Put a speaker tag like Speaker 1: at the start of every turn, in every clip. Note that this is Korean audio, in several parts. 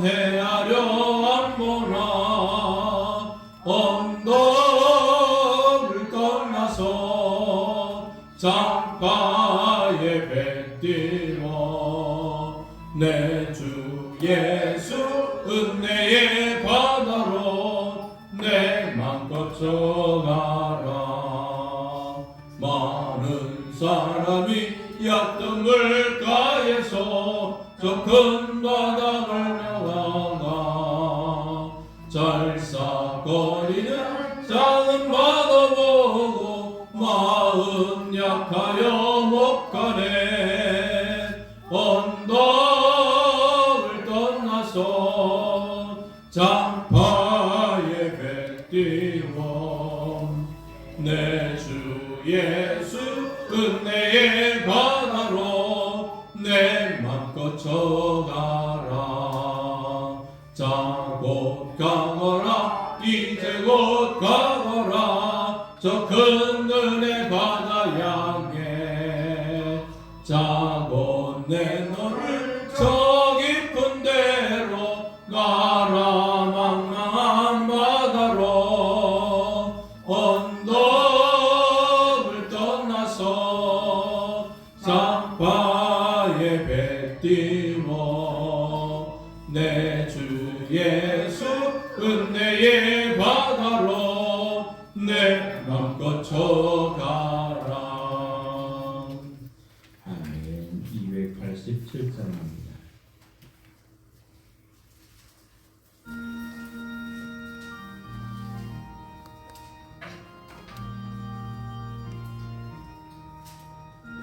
Speaker 1: 헤아려 안보나 언덕을 떠나서 창가에 뱉디워 내 주 예수 은혜의 바다로 내 맘껏 전하라. 많은 사람이 얕은 물가에서 저 큰 바다를 나가 잘싸거리는 작은 바다 보고 마음 약하여 못 가네. 언덕을 떠나서 장파에 뱉디워 내 주 예수 은혜의 바다로 내 맘껏 전하라. 자 곧 가거라 이제 곧 가거라 저 큰 은혜 바다 향해. 자 곧 내 너를 저 깊은 데로 가라 망망한 바다로 언덕을 떠나서 장파에 뱉디워 내 주 예수 은혜의 바다로 내 맘껏 쳐가라.
Speaker 2: 아멘. 287장입니다.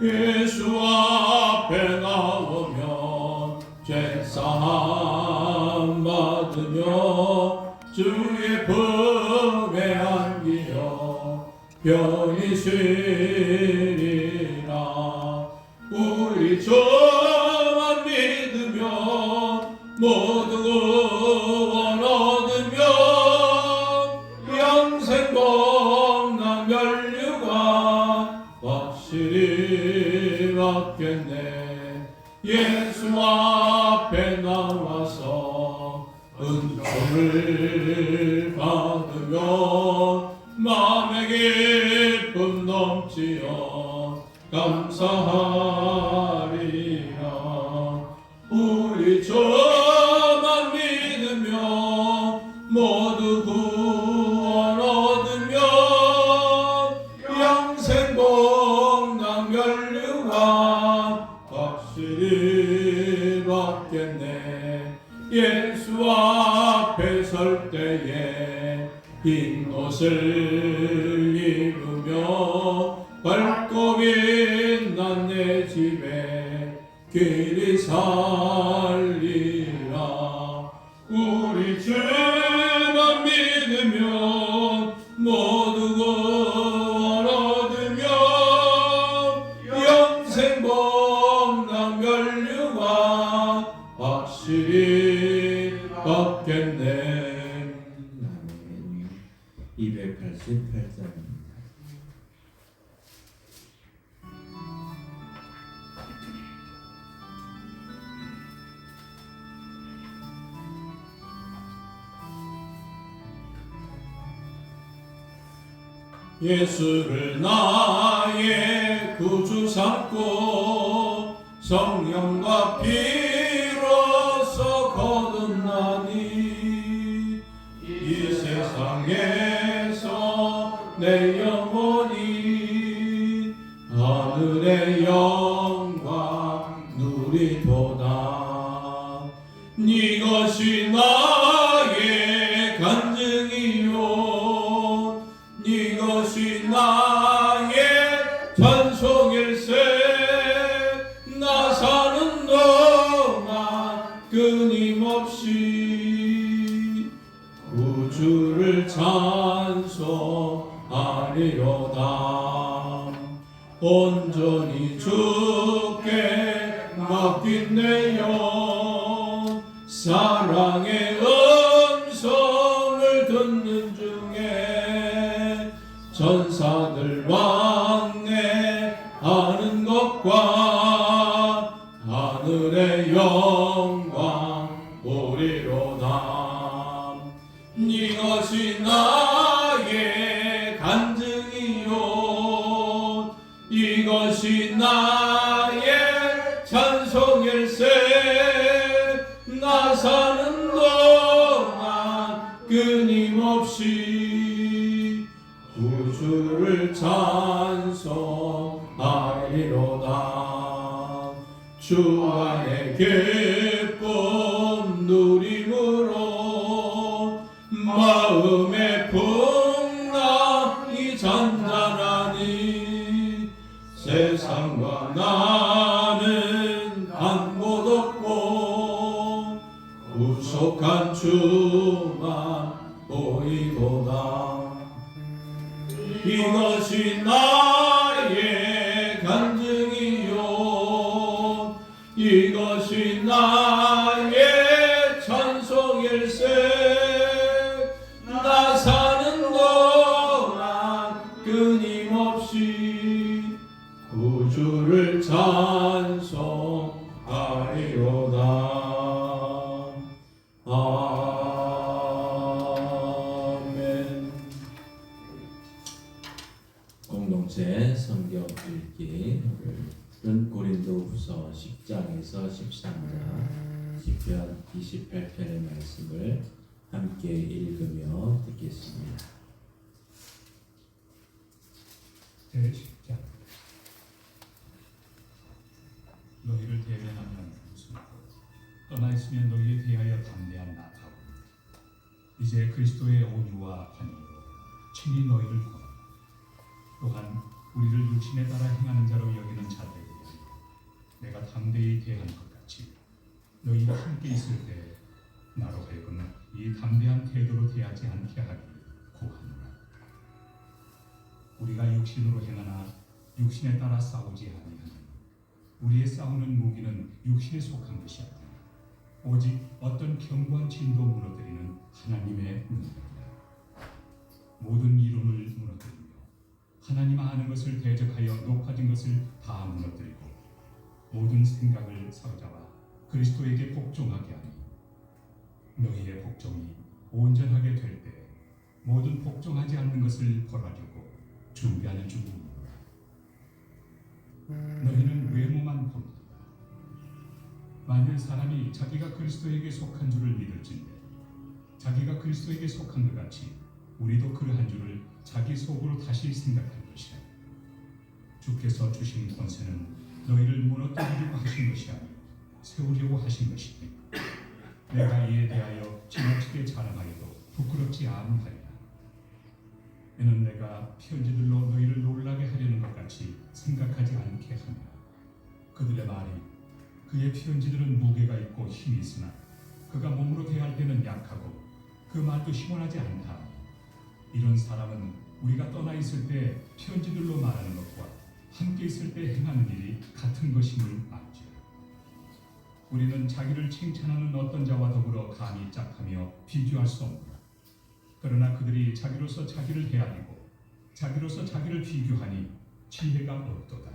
Speaker 1: 예수 앞에 나오면 죄사함 받으며 주의 품에 안기어 편히 쉬리라. 우리 주만 믿으면 모두 구원 얻으며 영생 복나 면류관 확실히 받겠네. 예수 앞에 나와서 은총을 받으며 마음의 기쁨 넘치어 감사하리라. 우리 주만 믿으면 모두 구원 얻으며 영생 복나 면류관 확실히 받겠네. 예수 앞에 설 때에 흰 옷을 입으며 밝고 빛난 내 집에 길이 살리라. 우리 주만 믿으면 모두 구원 얻으며 영생 복나 면류관 확실히 받겠네.
Speaker 2: 288장입니다.
Speaker 1: 예수를 나의 구주 삼고 성령과 피로써 거듭나니 이 세상에서 내 영혼이 하늘의 영광 누리도다. 이것이 나의 간증이요 이것이 나의 찬송일세. 나 사는 동안 끊임없이 구주를 찬송하리로다. 온전히 주께 맡긴 내 영 사랑의 음성을 듣는 중에 전사들 왕래하는 것과 하늘의 영광 우리 아리로다. 이것이 나의 간증이요 이것이 나의 찬송일세. 나 사는 동안 끊임없이 구주를 찬송하리로다. 주 안에 기쁨 누림으로 마음의 풍랑이 잔잔하니 세상과 나는 간 곳 없고 구속한 주만 보이도다. 이것이 나의 간증이요 이것이 나의 찬송일세. 나 사는 동안 끊임없이 구주를 찬송하리로다. 아멘.
Speaker 2: 공동체 성경 읽기 오늘은 고린도후서 10장에서 13장 시편 28편의 말씀을 함께 읽으며 듣겠습니다.
Speaker 3: 제10장. 너희를 대면하면 웃음고 떠나 있으면 너희에 대하여 담대한 나타오. 이제 그리스도의 온유와 관용으로 친히 너희를 구하라. 또한 우리를 육신에 따라 행하는 자로 여기는 자들에 대하여 내가 담대히 대한 것 같이 너희와 함께 있을 때 나로 하여금 이 담대한 태도로 대하지 않게 하기를 구하노라. 우리가 육신으로 행하나 육신에 따라 싸우지 아니하니 우리의 싸우는 무기는 육신에 속한 것이 아니라 오직 어떤 견고한 진도 무너뜨리는 하나님의 능력이라. 모든 이론을 무너뜨리며 하나님 아는 것을 대적하여 높아진 것을 다 무너뜨리고 모든 생각을 사로잡아 그리스도에게 복종하게 하니 너희의 복종이 온전하게 될 때 모든 복종하지 않는 것을 벌하려고 준비하는 중이니라. 너희는 외모만 봅니다. 만일 사람이 자기가 그리스도에게 속한 줄을 믿을진대 자기가 그리스도에게 속한 것 같이 우리도 그러한 줄을 자기 속으로 다시 생각할 것이라. 주께서 주신 권세는 너희를 무너뜨리려고 하신 것이 아니요 세우려고 하신 것이니 내가 이에 대하여 지나치게 자랑하여도 부끄럽지 아니하리라. 이는 내가 편지들로 너희를 놀라게 하려는 것 같이 생각하지 않게 하니라. 그들의 말이 그의 편지들은 무게가 있고 힘이 있으나 그가 몸으로 대할 때는 약하고 그 말도 시원하지 않다. 이런 사람은 우리가 떠나 있을 때 편지들로 말하는 것과 함께 있을 때 행하는 일이 같은 것임을 알지라. 우리는 자기를 칭찬하는 어떤 자와 더불어 감히 짝하며 비교할 수 없노라. 그러나 그들이 자기로서 자기를 헤아리고 자기로서 자기를 비교하니 지혜가 없도다.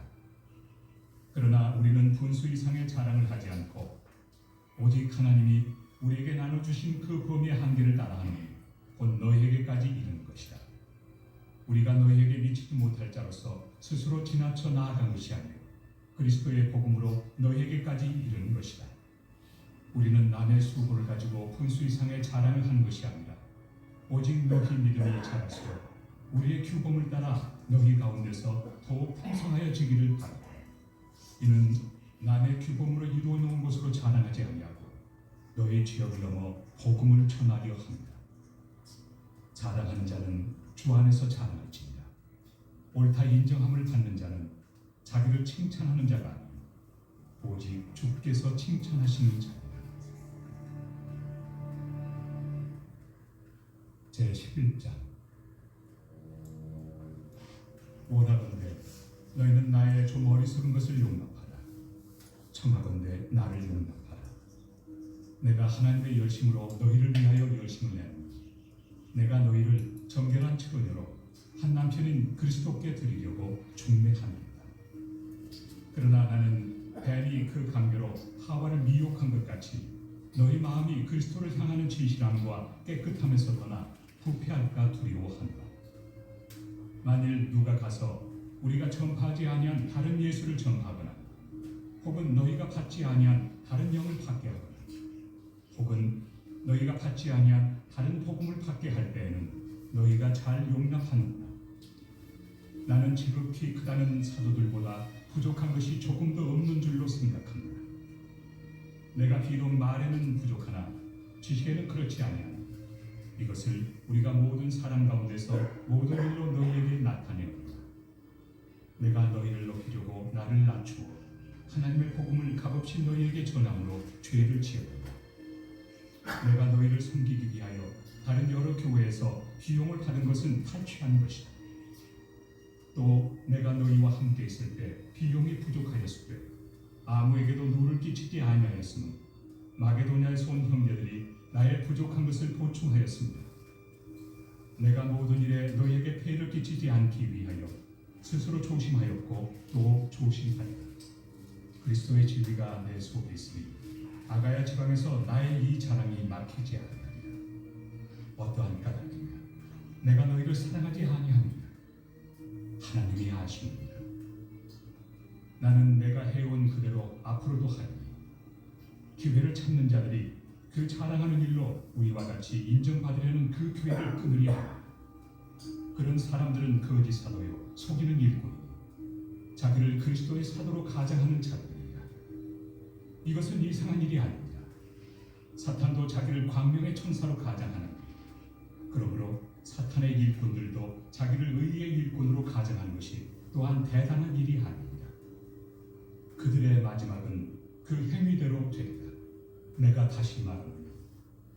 Speaker 3: 그러나 우리는 분수 이상의 자랑을 하지 않고 오직 하나님이 우리에게 나눠주신 그 범위의 한계를 따라하니 곧 너희에게까지 이르는 것이다. 우리가 너희에게 미치지 못할 자로서 스스로 지나쳐 나아간 것이 아니요 그리스도의 복음으로 너희에게까지 이르는 것이다. 우리는 남의 수고를 가지고 분수 이상의 자랑을 하는 것이 아니라 오직 너희 믿음이 자랄수록 우리의 규범을 따라 너희 가운데서 더욱 풍성하여지기를 바라고 이는 남의 규범으로 이루어 놓은 것으로 자랑하지 아니하고 너희 지역을 넘어 복음을 전하려 합니다. 자랑하는 자는 주 안에서 자랑할지니라. 옳다 인정함을 받는 자는 자기를 칭찬하는 자가 아니요 오직 주께서 칭찬하시는 자니라. 제11장. 원하건대 너희는 나의 좀 어리석은 것을 용납하라. 청하건대 나를 용납하라. 내가 하나님의 열심으로 너희를 위하여 열심을 내노니 내가 너희를 정결한 처녀로 한 남편인 그리스도께 드리려고 중매합니다. 그러나 나는 뱀이 그 강교로 하와를 미혹한 것 같이 너희 마음이 그리스도를 향하는 진실함과 깨끗함에서 떠나 부패할까 두려워하노라. 만일 누가 가서 우리가 전파하지 아니한 다른 예수를 전파하거나 혹은 너희가 받지 아니한 다른 영을 받게 하거나 혹은 너희가 받지 아니한 다른 복음을 받게 할 때에는 너희가 잘 용납하는구나. 나는 지극히 크다는 사도들보다 부족한 것이 조금도 없는 줄로 생각합니다. 내가 비록 말에는 부족하나 지식에는 그렇지 아니하나 이것을 우리가 모든 사람 가운데서 모든 일로 너희에게 나타내었다. 내가 너희를 높이려고 나를 낮추어 하나님의 복음을 값없이 너희에게 전함으로 죄를 지었다. 내가 너희를 섬기기 위하여 다른 여러 교회에서 비용을 받은 것은 탈취한 것이다. 또 내가 너희와 함께 있을 때 비용이 부족하였을 때 아무에게도 누를 끼치지 아니하였으므로 마게도냐에서 온 형제들이 나의 부족한 것을 보충하였습니다. 내가 모든 일에 너희에게 폐를 끼치지 않기 위하여 스스로 조심하였고 또 조심하였다. 그리스도의 진리가 내 속에 있으니 아가야 지방에서 나의 이 자랑이 막히지 아니하리라. 어떠한 까닭이냐? 내가 너희를 사랑하지 아니함이냐? 하나님이 아십니다. 나는 내가 해온 그대로 앞으로도 하리니 기회를 찾는 자들이 그 자랑하는 일로 우리와 같이 인정받으려는 그 기회를 끊으려 하라. 그런 사람들은 거짓 사도요 속이는 일꾼이니 자기를 그리스도의 사도로 가장하는 자들이라. 이것은 이상한 일이 아닙니다. 사탄도 자기를 광명의 천사로 가장하는 것. 그러므로 사탄의 일꾼들도 자기를 의의 일꾼으로 가장하는 것이 또한 대단한 일이 아닙니다. 그들의 마지막은 그 행위대로 되리라. 내가 다시 말하노니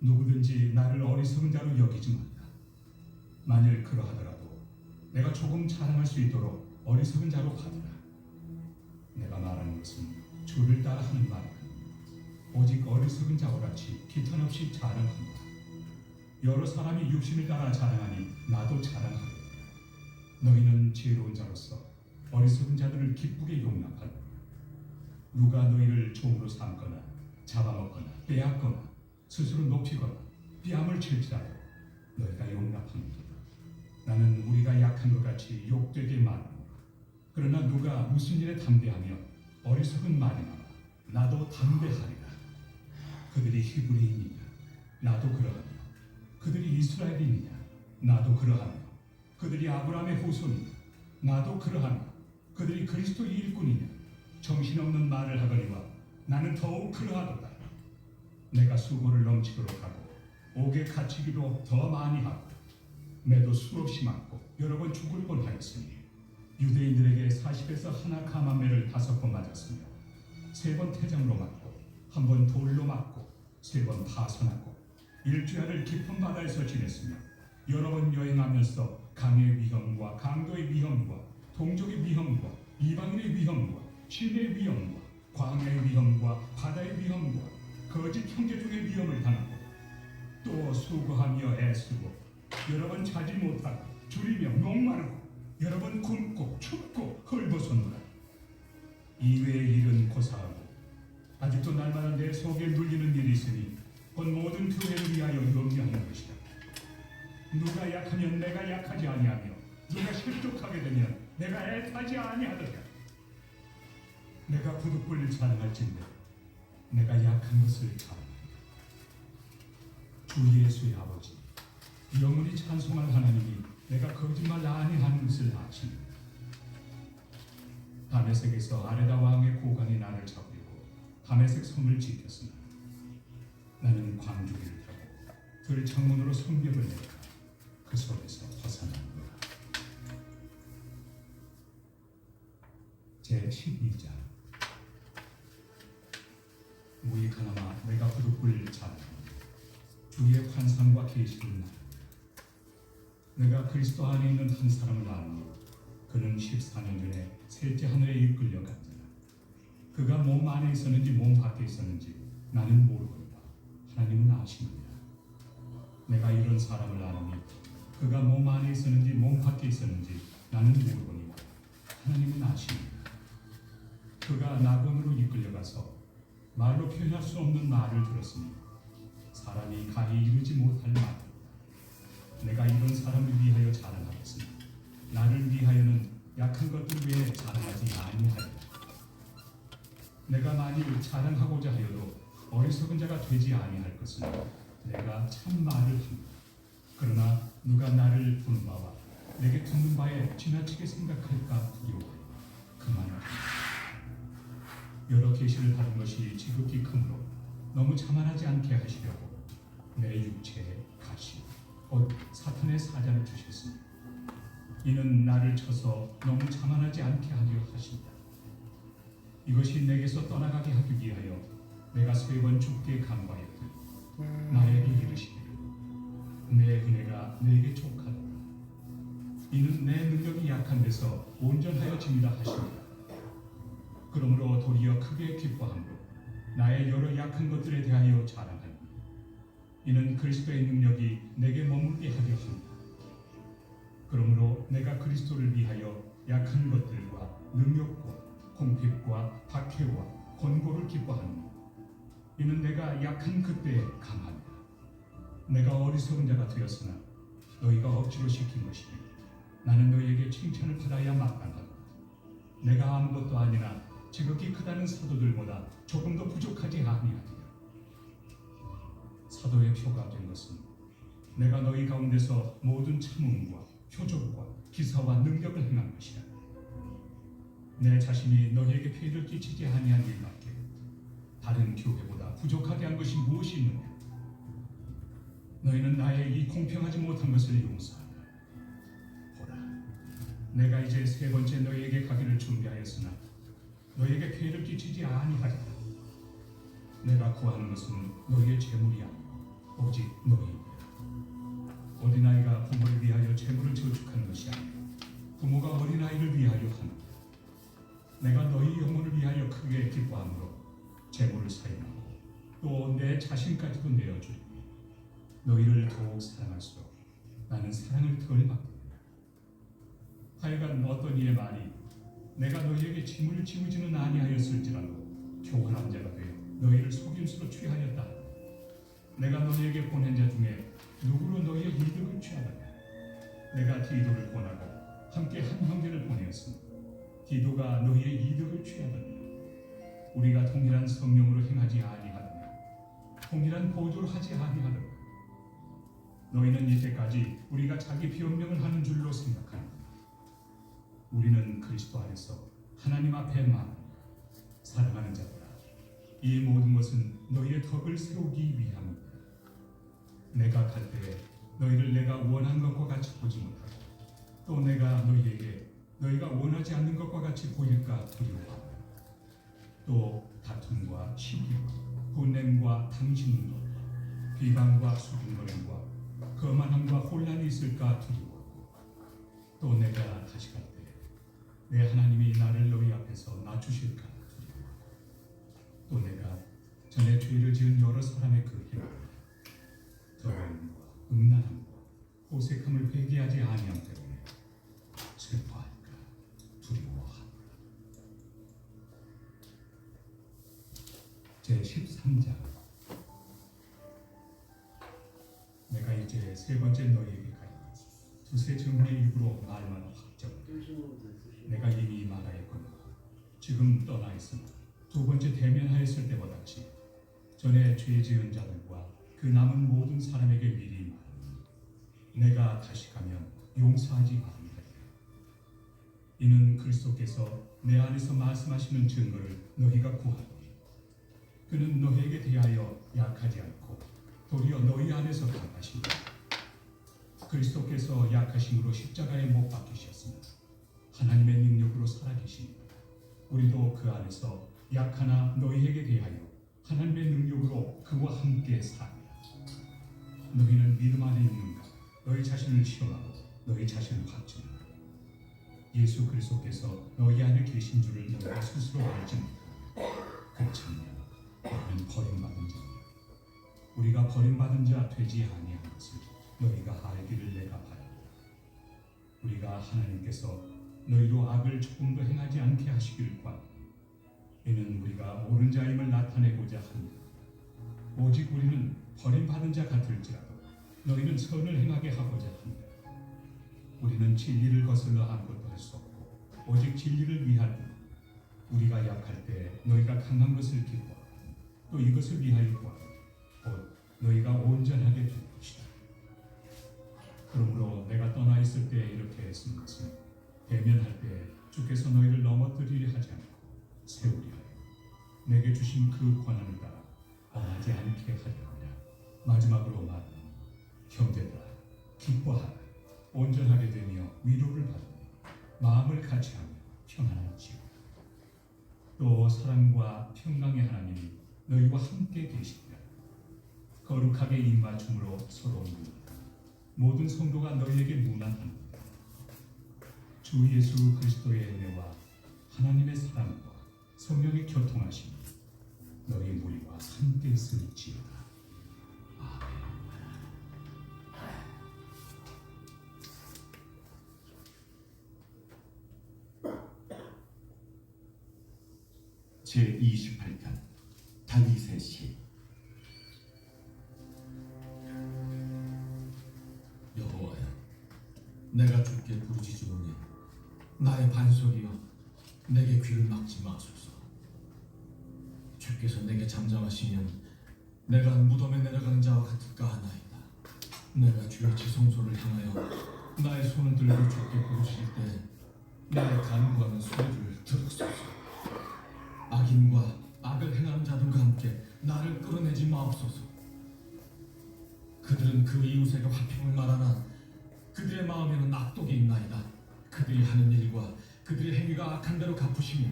Speaker 3: 누구든지 나를 어리석은 자로 여기지 말라. 만일 그러하더라도 내가 조금 자랑할 수 있도록 어리석은 자로 하더라. 내가 말하는 것은 주를 따라 하는 말이다. 오직 어리석은 자와 같이 기탄 없이 자랑합니다. 여러 사람이 육신을 따라 자랑하니 나도 자랑하리라. 너희는 지혜로운 자로서 어리석은 자들을 기쁘게 용납하라. 누가 너희를 종으로 삼거나 잡아먹거나 빼앗거나 스스로 높이거나 뺨을 칠지라도 너희가 용납합니다. 나는 우리가 약한 것 같이 욕되게 말하노라. 그러나 누가 무슨 일에 담대하며 어리석은 말이나 나도 담대하리라. 그들이 히브리인이냐 나도 그러하며 그들이 이스라엘인이냐 나도 그러하며 그들이 아브라함의 후손이냐 나도 그러하며 그들이 그리스도의 일꾼이냐 정신없는 말을 하거니와 나는 더욱 그러하도다. 내가 수고를 넘치도록 하고 옥에 갇히기도 더 많이 하고 매도 수없이 맞고 여러 번 죽을 뻔하였으니 유대인들에게 40에서 하나 가만매를 5번 맞았으며 3번 태장으로 맞고 1번 돌로 맞고 3번 파선하고 일주일을 깊은 바다에서 지냈으며 여러 번 여행하면서 강의 위험과 강도의 위험과 동족의 위험과 이방인의 위험과 신의 위험과 광야의 위험과 바다의 위험과 거짓 형제 중의 위험을 당하고 또 수고하며 애쓰고 여러 번 자지 못하고 줄이며 목마르고 여러 번 굶고 춥고 헐벗었노라. 이외의 일은 고사하고 아직도 날마다 내 속에 눌리는 일이 있으니 곧 모든 교회를 위하여 염려하는 것이다. 누가 약하면 내가 약하지 아니하며 누가 실족하게 되면 내가 애타지 아니하더라. 내가 부득불 자랑할진대 내가 약한 것을 자랑하리라. 주 예수의 아버지 영원히 찬송할 하나님이 내가 거짓말 아니하는 것을 아십니다. 다메섹에서 아레다 왕의 고관이 나를 잡으려고 다메섹 성을 지켰으나 나는 광주리를 타고 들 창문으로 성벽을 내가 그 속에서 벗어나는구나. 제12장 무익하나마 내가 부득불 자랑하니 주의 환상과 계시를 나누니 내가 그리스도 안에 있는 한 사람을 아노니 그는 14년 전에 셋째 하늘에 이끌려 간 자라. 그가 몸 안에 있었는지 몸 밖에 있었는지 나는 모르거니와 하나님은 아십니다. 내가 이런 사람을 아노니 그가 몸 안에 있었는지 몸 밖에 있었는지 나는 모르거니와 하나님은 아십니다. 그가 낙원으로 이끌려가서 말로 표현할 수 없는 말을 들었으니 사람이 가히 이루지 못할 말. 내가 이런 사람을 위하여 자랑하겠으나 나를 위하여는 약한 것들 외에 자랑하지 아니하리라. 내가 만일 자랑하고자 하여도 어리석은 자가 되지 아니할 것은 내가 참 말을 합니다. 그러나 누가 나를 보는 바와 내게 듣는 바에 지나치게 생각할까 두려워하여 그만하라. 여러 계시를 받은 것이 지극히 크므로 너무 자만하지 않게 하시려고 내 육체에 가시 곧 사탄의 사자를 주셨으니 이는 나를 쳐서 너무 자만하지 않게 하려 하신다. 이것이 내게서 떠나가게 하기 위하여 내가 3번 주께 간구하였더니 나에게 이르시기를 내 은혜가 내게 족하다. 이는 내 능력이 약한 데서 온전하여 짐이라 하십니다. 그러므로 도리어 크게 기뻐함으로 나의 여러 약한 것들에 대하여 자랑하니 이는 그리스도의 능력이 내게 머물게 하려 합니다. 그러므로 내가 그리스도를 위하여 약한 것들과 능력과 공핍과 박해와 권고를 기뻐하노니 이는 내가 약한 그때에 강하니라. 내가 어리석은 자가 되었으나 너희가 억지로 시킨 것이니 나는 너희에게 칭찬을 받아야 마땅하다. 내가 아무것도 아니나 지극히 크다는 사도들보다 조금 더 부족하지 아니하리라. 사도의 표가 된 것은 내가 너희 가운데서 모든 참음과 표적과 기사와 능력을 행한 것이라. 내 자신이 너희에게 피해를 끼치지 아니한 일밖에 다른 교회보다 부족하게 한 것이 무엇이 있느냐? 너희는 나의 이 공평하지 못한 것을 용서하라. 보라, 내가 이제 3번째 너희에게 가기를 준비하였으나 너희에게 피해를 끼치지 아니하리라. 내가 구하는 것은 너희의 재물이 아니라 오직 너희이라. 어린아이가 부모를 위하여 재물을 저축하는 것이 아니라 부모가 어린아이를 위하여 하는 내가 너희 영혼을 위하여 크게 기뻐함으로 재물을 사용하고 또 내 자신까지도 내어주리. 너희를 더욱 사랑할수록 나는 사랑을 덜 받겠느냐. 하여간 어떤 이의 말이 내가 너희에게 짐을 지우지는 아니하였을지라도 교활한 자가 되어 너희를 속임수로 취하였다. 내가 너희에게 보낸 자 중에 누구로 너희의 이득을 취하느냐. 내가 디도를 보내고 함께 한 형제를 보내었으니 디도가 너희의 이득을 취하느냐. 우리가 동일한 성령으로 행하지 아니하느냐. 동일한 보조를 하지 아니하느냐. 너희는 이때까지 우리가 자기 비언명을 하는 줄로 생각하느냐. 우리는 그리스도 안에서 하나님 앞에 말하니 사랑하는 자들아, 이 모든 것은 너희의 덕을 세우기 위함이다. 내가 갈 때에 너희를 내가 원한 것과 같이 보지 못하고 또 내가 너희에게 너희가 원하지 않는 것과 같이 보일까 두려워하며 또 다툼과 시기와 분냄과 당신과 비방과 수군거림과 거만함과 혼란이 있을까 두려워하고 또 내가 다시 갈 때 내 하나님이 나를 너희 앞에서 낮추실까 두려워하고 또 내가 전에 죄를 지은 여러 사람의 그 힘을 더러움과 음란함과 호색함을 회개하지 아니함 때문에 슬퍼할까 두려워하노라. 제13장. 내가 이제 3번째 너희에게 가니 두세 정리의 입으로 말만 확정하라. 내가 이미 말하였거늘 지금 떠나 있으나 2번째 대면하였을 때와 같이 전에 죄 지은 자들과 그 남은 모든 사람에게 미리 말하니 내가 다시 가면 용서하지 아니하리라. 이는 그리스도께서 내 안에서 말씀하시는 증거를 너희가 구하노니 그는 너희에게 대하여 약하지 않고 도리어 너희 안에서 강하시니 그리스도께서 약하심으로 십자가에 못 박히셨으나 하나님의 능력으로 살아계시니 우리도 그 안에서 약하나 너희에게 대하여 하나님의 능력으로 그와 함께 사니라. 너희는 믿음 안에 있는가? 너희 자신을 시험하고 너희 자신을 확증하라. 예수 그리스도께서 너희 안에 계신 줄을 너희가 스스로 알지니라. 그렇지만 너희는 버림받은 자니라. 우리가 버림받은 자 되지 아니한 것을 너희가 알기를 내가 바라노라. 우리가 하나님께서 너희로 악을 조금도 행하지 않게 하시기를 구하노니 이는 우리가 옳은 자임을 나타내고자 합니다. 오직 우리는 버림받은 자 같을지라도 너희는 선을 행하게 하고자 한다. 우리는 진리를 거슬러 아무것도 할 수 없고 오직 진리를 위할 뿐. 우리가 약할 때 너희가 강한 것을 기뻐하고 또 이것을 위하여 구하고 곧 너희가 온전하게 될 것이다. 그러므로 내가 떠나 있을 때 이렇게 했은 것은 대면할 때 주께서 너희를 넘어뜨리려 하지 않고 세우려 하여 내게 주신 그 권한을 따라 범하지 않게 하려 하냐. 마지막으로 말하는 형제들아 기뻐하라. 온전하게 되며 위로를 받으며 마음을 같이하며 평안하지요. 또 사랑과 평강의 하나님이 너희와 함께 계시리라. 거룩하게 입맞춤으로 서로 누리라. 모든 성도가 너희에게 문안합니다. 주 예수 그리스도의 은혜와 하나님의 사랑과 성령의 교통하심이 너희 무리와 함께 있을지어다.
Speaker 4: 제28편 다윗의 시.
Speaker 5: 여호와야, 내가 주께 부르짖으노니 나의 반석이여, 내게 귀를 막지 마소서. 주께서 내게 잠잠하시면 내가 무덤에 내려가는 자와 같을까 하나이다. 내가 주의 지성소를 향하여 나의 손을 들고 주께 부르짖을 때 나의 간구하는 소리를 들으소서. 악인과 악을 행하는 자들과 함께 나를 끌어내지 마옵소서. 그들은 그 이웃에게 화평을 말하나 그들의 마음에는 악독이 있나이다. 그들이 하는 일과 그들의 행위가 악한 대로 갚으시며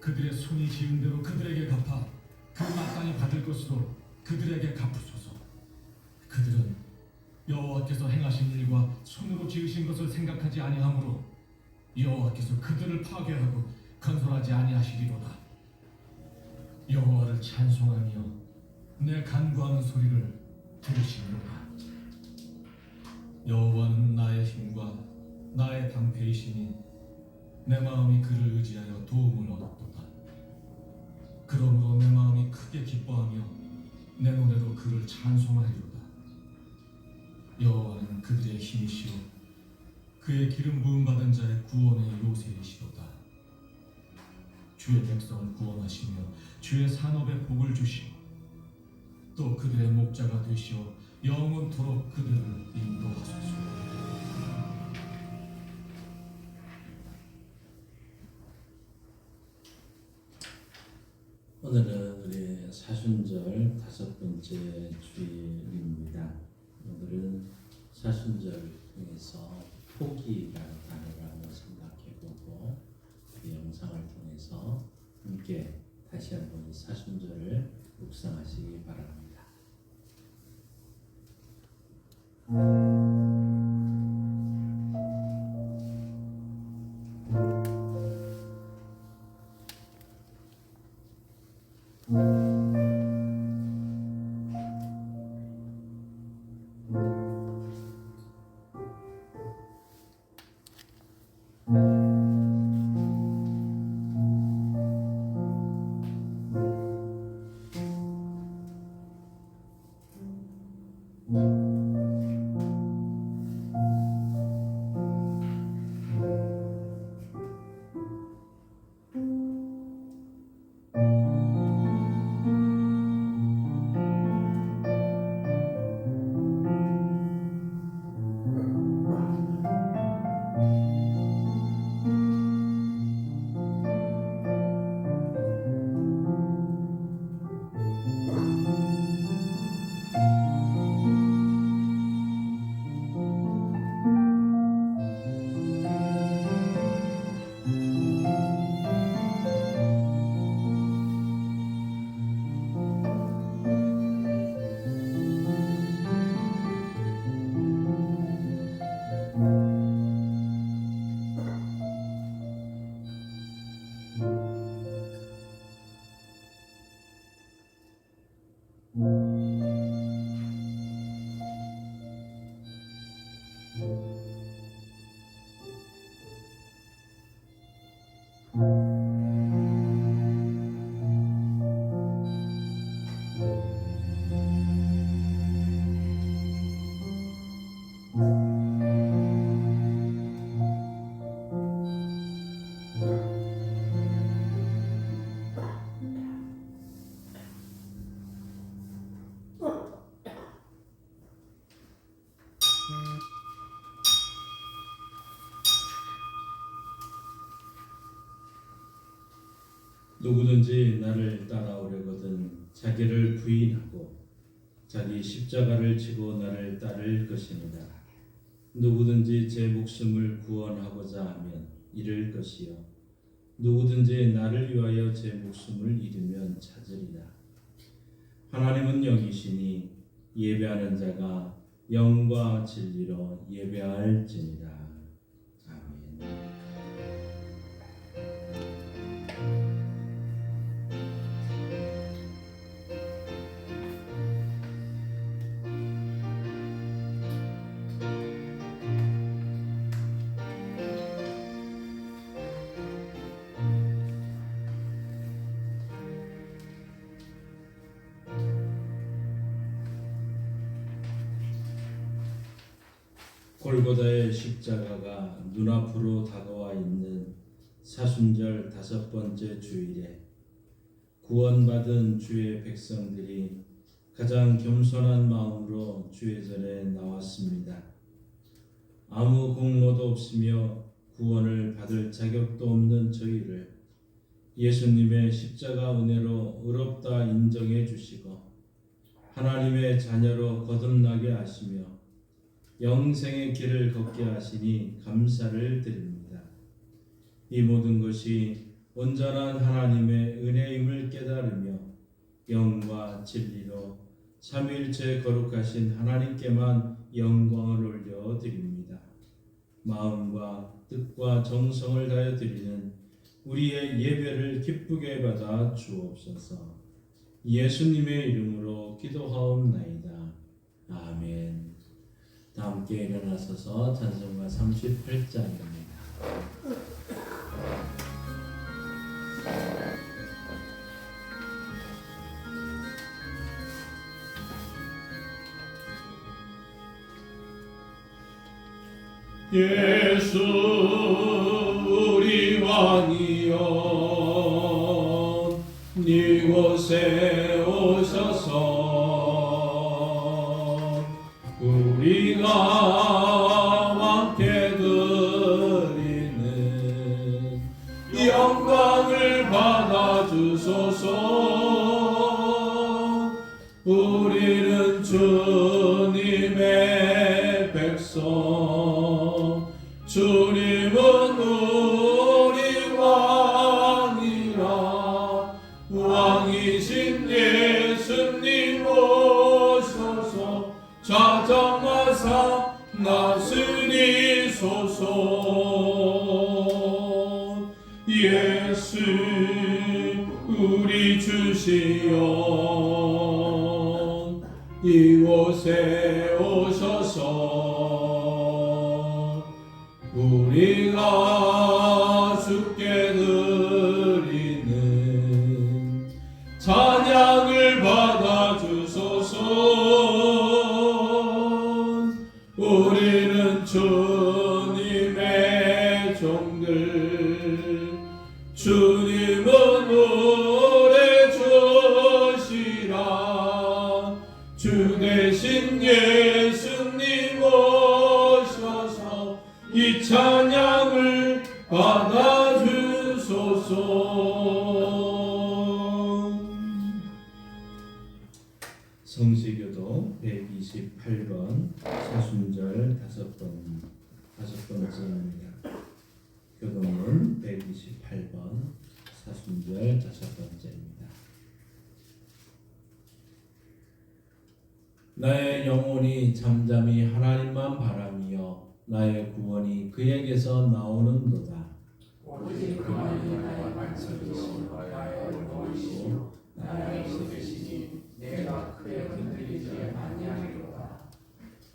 Speaker 5: 그들의 손이 지은 대로 그들에게 갚아 그 마땅히 받을 것으로 그들에게 갚으소서. 그들은 여호와께서 행하신 일과 손으로 지으신 것을 생각하지 아니하므로 여호와께서 그들을 파괴하고 건설하지 아니하시리로다. 여호와를 찬송하며 내 간구하는 소리를 들으시리로다. 여호와는 나의 힘과 나의 방패이시니 내 마음이 그를 의지하여 도움을 얻었도다. 그러므로 내 마음이 크게 기뻐하며 내 노래로 그를 찬송하리로다. 여호와는 그들의 힘이시오 그의 기름 부음 받은 자의 구원의 요새이시로다. 주의 백성을 구원하시며 주의 산업에 복을 주시오 또 그들의 목자가 되시어 영원토록 그들을 인도하소서.
Speaker 2: 오늘은 우리 사순절 5번째 주일입니다. 오늘은 사순절 통해서 포기라는 단어를 한번 생각해보고 이 영상을 통해서 함께 다시 한번 이 사순절을 묵상하시기 바랍니다. 누구든지 나를 따라오려거든 자기를 부인하고 자기 십자가를 지고 나를 따를 것이니라. 누구든지 제 목숨을 구원하고자 하면 잃을 것이요 누구든지 나를 위하여 제 목숨을 잃으면 찾으리라. 하나님은 영이시니 예배하는 자가 영과 진리로 예배할지니라. 아멘. 골고다의 십자가가 눈앞으로 다가와 있는 사순절 5번째 주일에 구원받은 주의 백성들이 가장 겸손한 마음으로 주의 전에 나왔습니다. 아무 공로도 없으며 구원을 받을 자격도 없는 저희를 예수님의 십자가 은혜로 의롭다 인정해 주시고 하나님의 자녀로 거듭나게 하시며 영생의 길을 걷게 하시니 감사를 드립니다. 이 모든 것이 온전한 하나님의 은혜임을 깨달으며 영과 진리로 삼위일체 거룩하신 하나님께만 영광을 올려드립니다. 마음과 뜻과 정성을 다해 드리는 우리의 예배를 기쁘게 받아 주옵소서. 예수님의 이름으로 기도하옵나이다. 아멘. 다 함께 일어나서서 찬송가 38장입니다.
Speaker 1: 예수 우리 왕이여 이곳에 오셔서 우리가 함께 드리는 영광을 받아주소서. 우리는 주님의 백성, 주님은 우리 왕이라. 왕이신 예수님 오셔서 좌정하사 나으리소서. 예수 우리 주시여 이곳에 오셔서 우리가 주께 드리는 찬양을 받아주소서. 우리는 주님의 종들, 주님은 우리 주시라. 주 대신 예수님 오셔서 이 찬양을 받아주소서.
Speaker 2: 성시교도 128번 사순절 5번째입니다. 교도문 128번 사순절 5번째입니다. 나의 영혼이 잠잠히 하나님만 바라며 나의 구원이 그에게서 나오는도다.
Speaker 6: 오직 그만이 나의 반석이시고 나의 도이시요 나의 힘이시니 내가 그에 흔들리지 아니하리로다.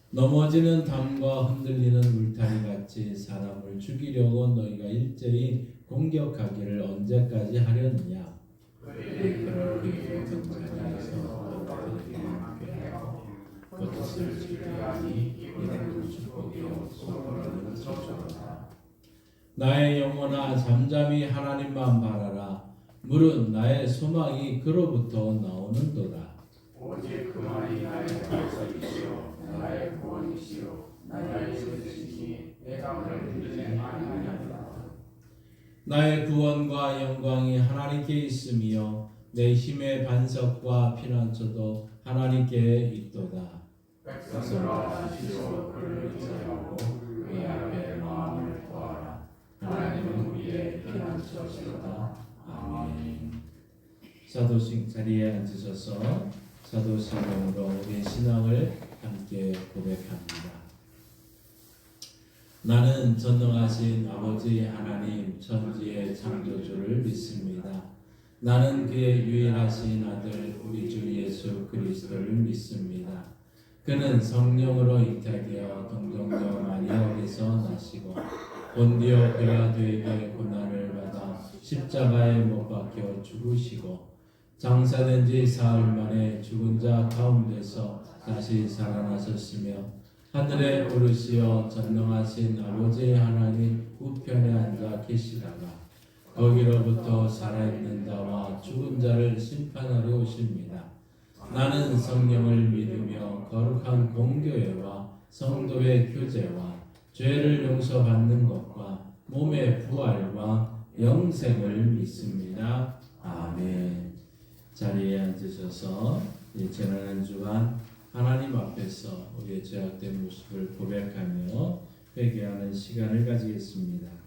Speaker 2: 넘어지는 담과 흔들리는 울타리 같이 사람을 죽이려고 너희가 일제히 공격하기를 언제까지 하려느냐?
Speaker 6: 그들이 그를 위해 자리에서 너희들에게 함께하고 그것을 지켜하니 이는
Speaker 2: 온 축복이요 소문은 저주로다. 나의 영혼아 잠잠히 하나님만 바라라. 물은 나의 소망이 그로부터 나오는도다.
Speaker 6: 오직 그만이 나의 반석이시요 나의 구원이시요 나의 힘이시니 내가 그를 흔들지 아니하리라.
Speaker 2: 나의 구원과 영광이 하나님께 있으며 내 힘의 반석과 피난처도 하나님께 있도다.
Speaker 6: 백성들아 다시로 그를 의지하고 그의 앞에 마음을 구하라. 하나님은 우리의 피난처시로다. 아멘.
Speaker 2: 사도신 자리에 앉으셔서 사도신경으로 우리의 신앙을 함께 고백합니다. 나는 전능하신 아버지 하나님 천지의 창조주를 믿습니다. 나는 그의 유일하신 아들 우리 주 예수 그리스도를 믿습니다. 그는 성령으로 잉태되어 동정녀 마리아에게서 나시고 본디오 빌라도에게 고난을 받아 십자가에 못 박혀 죽으시고 장사된 지 사흘 만에 죽은 자 가운데서 다시 살아나셨으며 하늘에 오르시어 전능하신 아버지 하나님 우편에 앉아 계시다가 거기로부터 살아있는 자와 죽은 자를 심판하러 오십니다. 나는 성령을 믿으며 거룩한 공교회와 성도의 교제와 죄를 용서받는 것과 몸의 부활과 영생을 믿습니다. 아멘. 자리에 앉으셔서 지난 한 주간 하나님 앞에서 우리의 죄악된 모습을 고백하며 회개하는 시간을 가지겠습니다.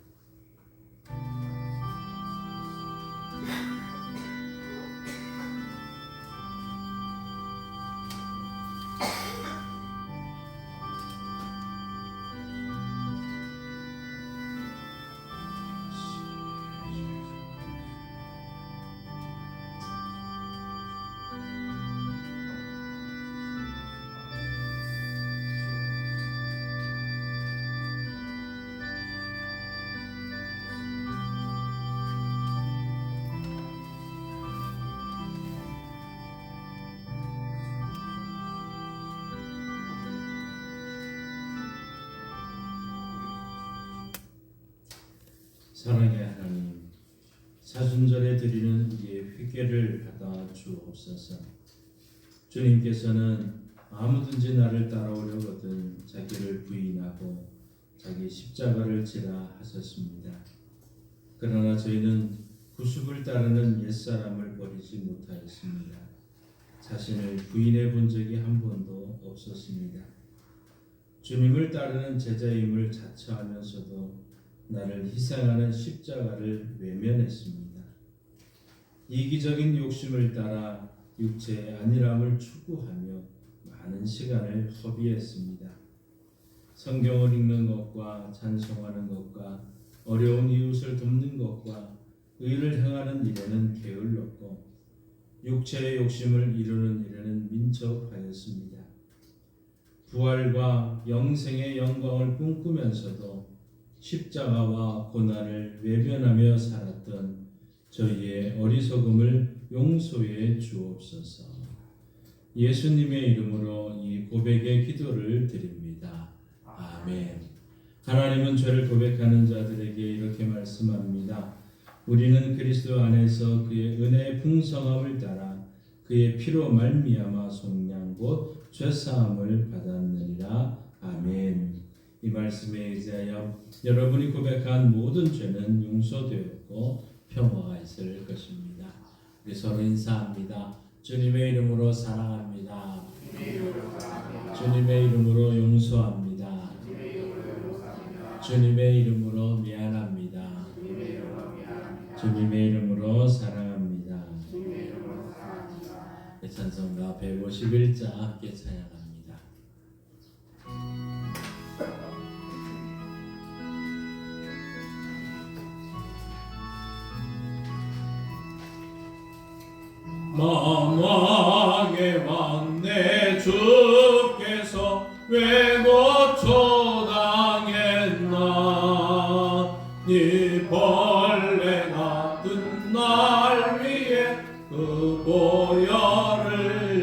Speaker 2: 사랑의 하나님, 사순절에 드리는 우리의 회개를 받아 주옵소서. 주님께서는 아무든지 나를 따라오려거든 자기를 부인하고 자기 십자가를 지라 하셨습니다. 그러나 저희는 구습을 따르는 옛사람을 버리지 못하였습니다. 자신을 부인해 본 적이 한 번도 없었습니다. 주님을 따르는 제자임을 자처하면서도 나를 희생하는 십자가를 외면했습니다. 이기적인 욕심을 따라 육체의 안일함을 추구하며 많은 시간을 허비했습니다. 성경을 읽는 것과 찬송하는 것과 어려운 이웃을 돕는 것과 의를 행하는 일에는 게을렀고 육체의 욕심을 이루는 일에는 민첩하였습니다. 부활과 영생의 영광을 꿈꾸면서도 십자가와 고난을 외면하며 살았던 저희의 어리석음을 용서해 주옵소서. 예수님의 이름으로 이 고백의 기도를 드립니다. 아멘. 하나님은 죄를 고백하는 자들에게 이렇게 말씀합니다. 우리는 그리스도 안에서 그의 은혜의 풍성함을 따라 그의 피로 말미암아 속량 곧 죄사함을 받았느니라. 아멘. 이 말씀에 의지하여 여러분이 고백한 모든 죄는 용서되었고 평화가 있을 것입니다. 우리 서로 인사합니다. 주님의 이름으로 사랑합니다. 주님의 이름으로 용서합니다. 주님의 이름으로 미안합니다. 주님의 이름으로 사랑합니다. 찬송가 151자 함께 찬양합니다.
Speaker 1: 망왕의 왕 내 주께서 왜 고초당했나. 네 벌레 같은 날 위에 그 보혈을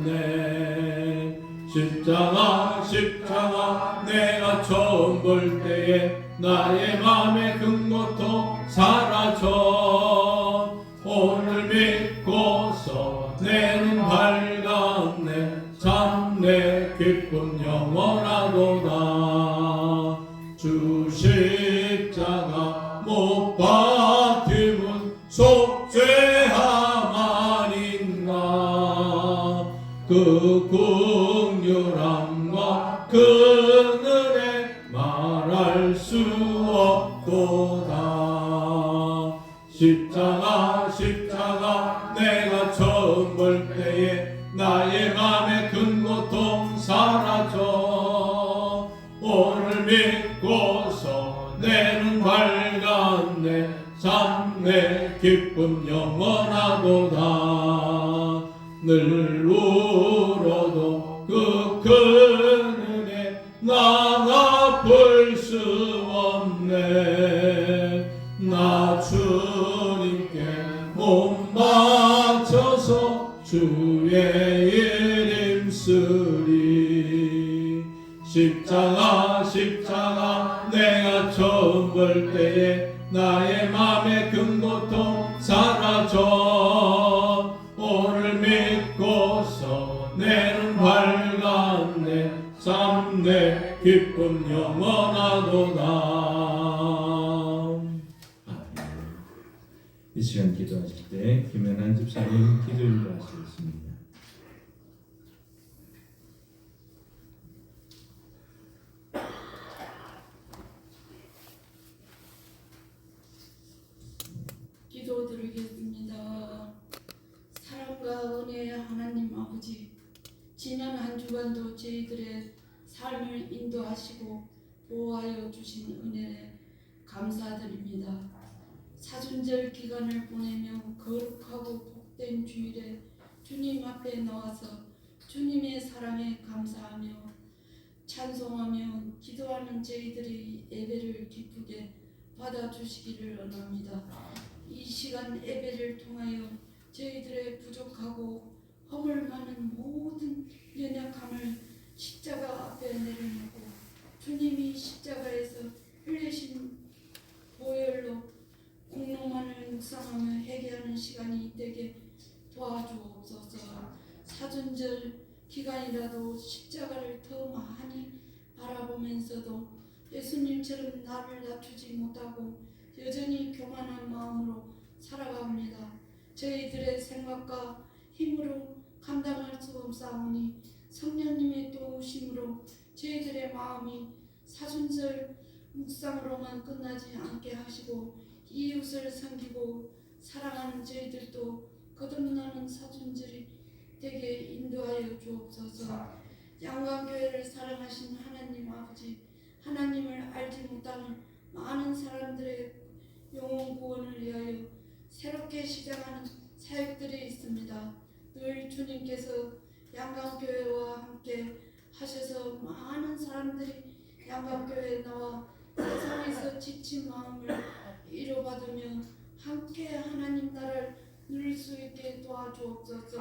Speaker 1: 흘렸네. 십자가 십자가 내가 처음 볼 때에 나의 맘에 큰 고통 사라져 오늘 믿고서 내 눈 밝았네 참 내 기쁨 영원하도다 주 십자가 못 박힘은 속죄함 아닌가 그 긍휼함과 그 은혜 말할 수 없도다 십자가 내가 처음 볼 때에 나의 맘에 큰 고통 사라져 오늘 믿고서 내 눈 밝았네 참 내 기쁨 영원하도다 늘 울어도 그 큰 은혜 나 갚을 수 없네 나 주님께 몸 바쳐서 주의 일 힘쓰리 십자가 내가 처음 볼 때에 나의 맘에 큰 고통 사라져 오늘 믿고서 내 눈 밝았네 참 내 기쁨 영원하도다.
Speaker 2: 이 시간 기도하실 때 김연한 집사님 기도 인도하시겠습니다.
Speaker 6: 기도드리겠습니다. 사랑과 은혜의 하나님 아버지, 지난 한 주간도 저희들의 삶을 인도하시고 보호하여 주신 은혜에 감사드립니다. 사순절 기간을 보내며 거룩하고 복된 주일에 주님 앞에 나와서 주님의 사랑에 감사하며 찬송하며 기도하는 저희들의 예배를 기쁘게 받아주시기를 원합니다. 이 시간 예배를 통하여 저희들의 부족하고 허물 많은 모든 연약함을 십자가 앞에 내려놓고 주님이 십자가에서 흘리신 보혈로 공로만을 묵상하며 회개하는 시간이 되게 도와주옵소서. 사순절 기간이라도 십자가를 더 많이 바라보면서도 예수님처럼 나를 낮추지 못하고 여전히 교만한 마음으로 살아갑니다. 저희들의 생각과 힘으로 감당할 수 없사오니 성령님의 도우심으로 저희들의 마음이 사순절 묵상으로만 끝나지 않게 하시고 이웃을 섬기고 사랑하는 저희들도 거듭나는 사순절이 되게 인도하여 주옵소서. 양광교회를 사랑하신 하나님 아버지, 하나님을 알지 못하는 많은 사람들의 영혼 구원을 위하여 새롭게 시작하는 사역들이 있습니다. 늘 주님께서 양광교회와 함께 하셔서 많은 사람들이 양광교회에 나와 세상에서 지친 마음을 위로받으며 함께 하나님 나라를 누릴 수 있게 도와주옵소서.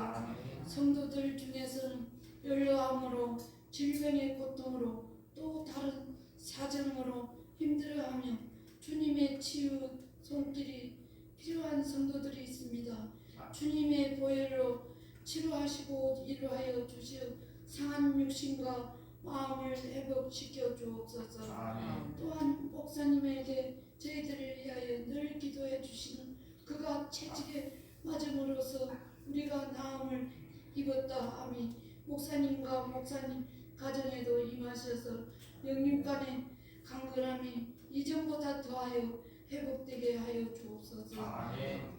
Speaker 6: 성도들 중에서는 연로함으로 질병의 고통으로 또 다른 사정으로 힘들어하며 주님의 치유 손길이 필요한 성도들이 있습니다. 주님의 보혈로 치료하시고 위로하여 주시어 상한 육신과 마음을 회복시켜 주옵소서. 또한 목사님에게 저희들을 위하여 늘 기도해 주시는 그가 채찍에 맞음으로써 우리가 나음을 입었다 하니 목사님과 목사님 가정에도 임하셔서 영육 간의 강건함이 이전보다 더하여 회복되게 하여 주옵소서.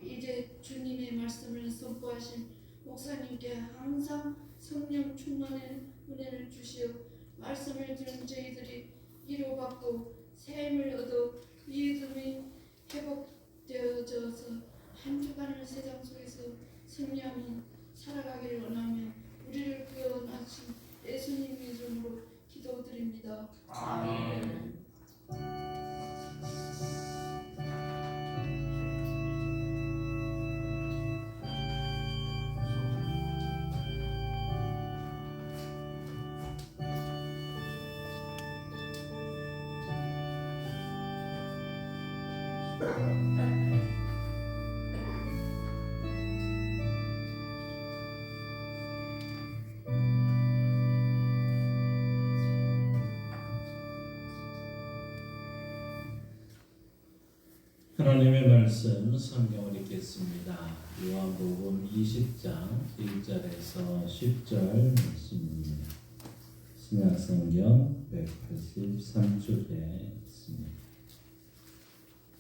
Speaker 6: 이제 주님의 말씀을 선포하신 목사님께 항상 성령 충만의 은혜를 주시어 말씀을 들은 저희들이 위로받고 새 힘을 얻어 믿음이 회복되어져서 한 주간을 세상 속에서 승리하며 살아가기를 원하며 우리를 구원하신 예수님 이름으로 기도드립니다. 아멘.
Speaker 2: 하나님의 말씀 성경을 읽겠습니다. 요한복음 20장 1절에서 10절 말씀입니다. 신약성경 183쪽에 있습니다.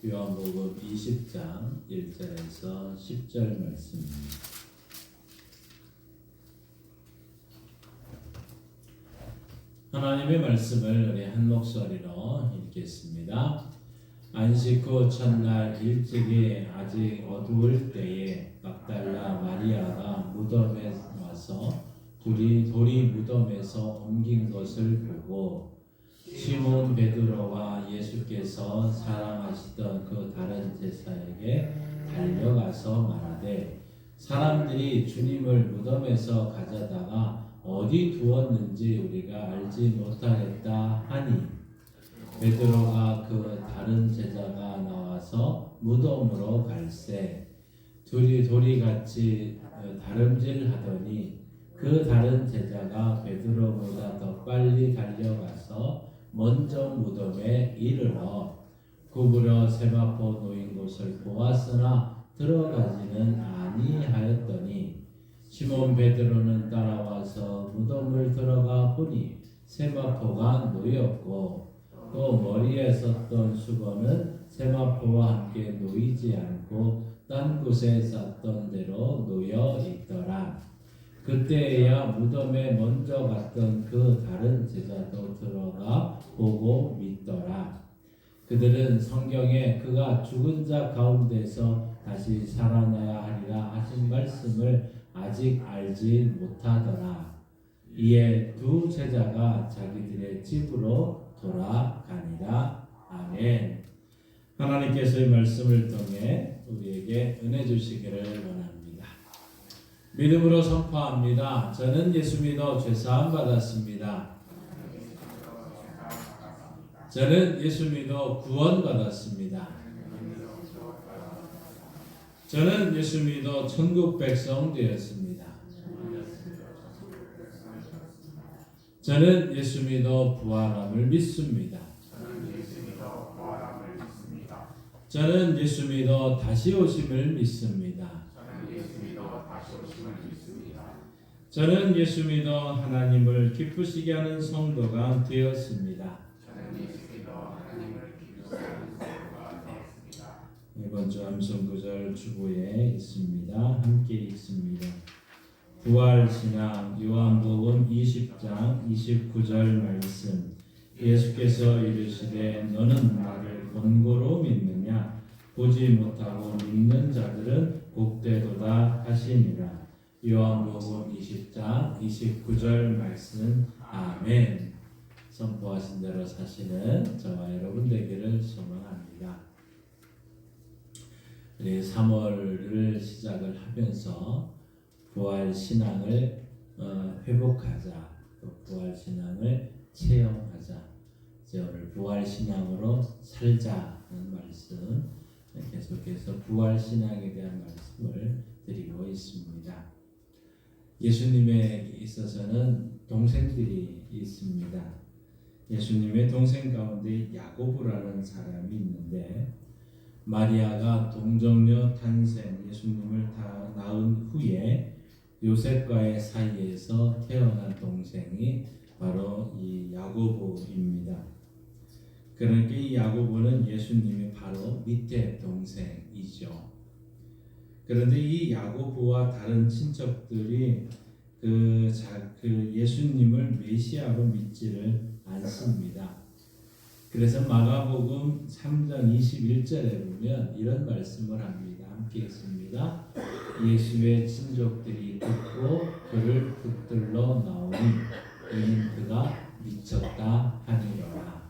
Speaker 2: 요한복음 20장 1절에서 10절 말씀입니다. 하나님의 말씀을 우리 한 목소리로 읽겠습니다. 안식 후 첫날 일찍이 아직 어두울 때에 막달라 마리아가 무덤에 와서 돌이 무덤에서 옮긴 것을 보고 시몬 베드로와 예수께서 사랑하시던 그 다른 제사에게 달려가서 말하되 사람들이 주님을 무덤에서 가져다가 어디 두었는지 우리가 알지 못하겠다 하니 베드로가 그 다른 제자가 나와서 무덤으로 갈새 둘이 같이 다름질하더니 그 다른 제자가 베드로보다 더 빨리 달려가서 먼저 무덤에 이르러 구부려 세마포 놓인 곳을 보았으나 들어가지는 아니하였더니 시몬 베드로는 따라와서 무덤을 들어가 보니 세마포가 놓였고 또 머리에 썼던 수건은 세마포와 함께 놓이지 않고 딴 곳에 쌌던 대로 놓여 있더라. 그때야 무덤에 먼저 갔던 그 다른 제자도 들어가 보고 믿더라. 그들은 성경에 그가 죽은 자 가운데서 다시 살아나야 하리라 하신 말씀을 아직 알지 못하더라. 이에 두 제자가 자기들의 집으로 돌아가니라. 아멘. 하나님께서의 말씀을 통해 우리에게 은혜 주시기를 원합니다. 믿음으로 선포합니다. 저는 예수 믿어 죄사함 받았습니다. 저는 예수 믿어 구원 받았습니다. 저는 예수 믿어 천국 백성 되었습니다. 저는 예수 믿어 부활함을 믿습니다. 저는 예수 믿어 다시 오심을 믿습니다. 저는 예수 믿어 하나님을 기쁘시게 하는 성도가 되었습니다. 이번 주 암송구절 주보에 있습니다. 함께 읽습니다. 부활신앙 요한복음 20장 29절 말씀. 예수께서 이르시되 너는 나를 본고로 믿느냐? 보지 못하고 믿는 자들은 복되도다 하시니라. 요한복음 20장 29절 말씀. 아멘. 선포하신 대로 사시는 저와 여러분 되기를 소망합니다. 우리 3월을 시작을 하면서 부활 신앙을 회복하자, 또 부활 신앙을 체험하자. 이제 오늘 부활 신앙으로 살자는 말씀, 계속해서 부활 신앙에 대한 말씀을 드리고 있습니다. 예수님에 있어서는 동생들이 있습니다. 예수님의 동생 가운데 야고보라는 사람이 있는데 마리아가 동정녀 탄생 예수님을 다 낳은 후에 요셉과의 사이에서 태어난 동생이 바로 이 야고보입니다. 그러니까 이 야고보는 예수님의 바로 밑에 동생이죠. 그런데 이 야고보와 다른 친척들이 그 예수님을 메시아로 믿지를 않습니다. 그래서 마가복음 3장 21절에 보면 이런 말씀을 합니다. 함께 읽습니다. 예수의 친족들이 듣고 그를 붙들러 나오니 이는 그가 미쳤다 하니라.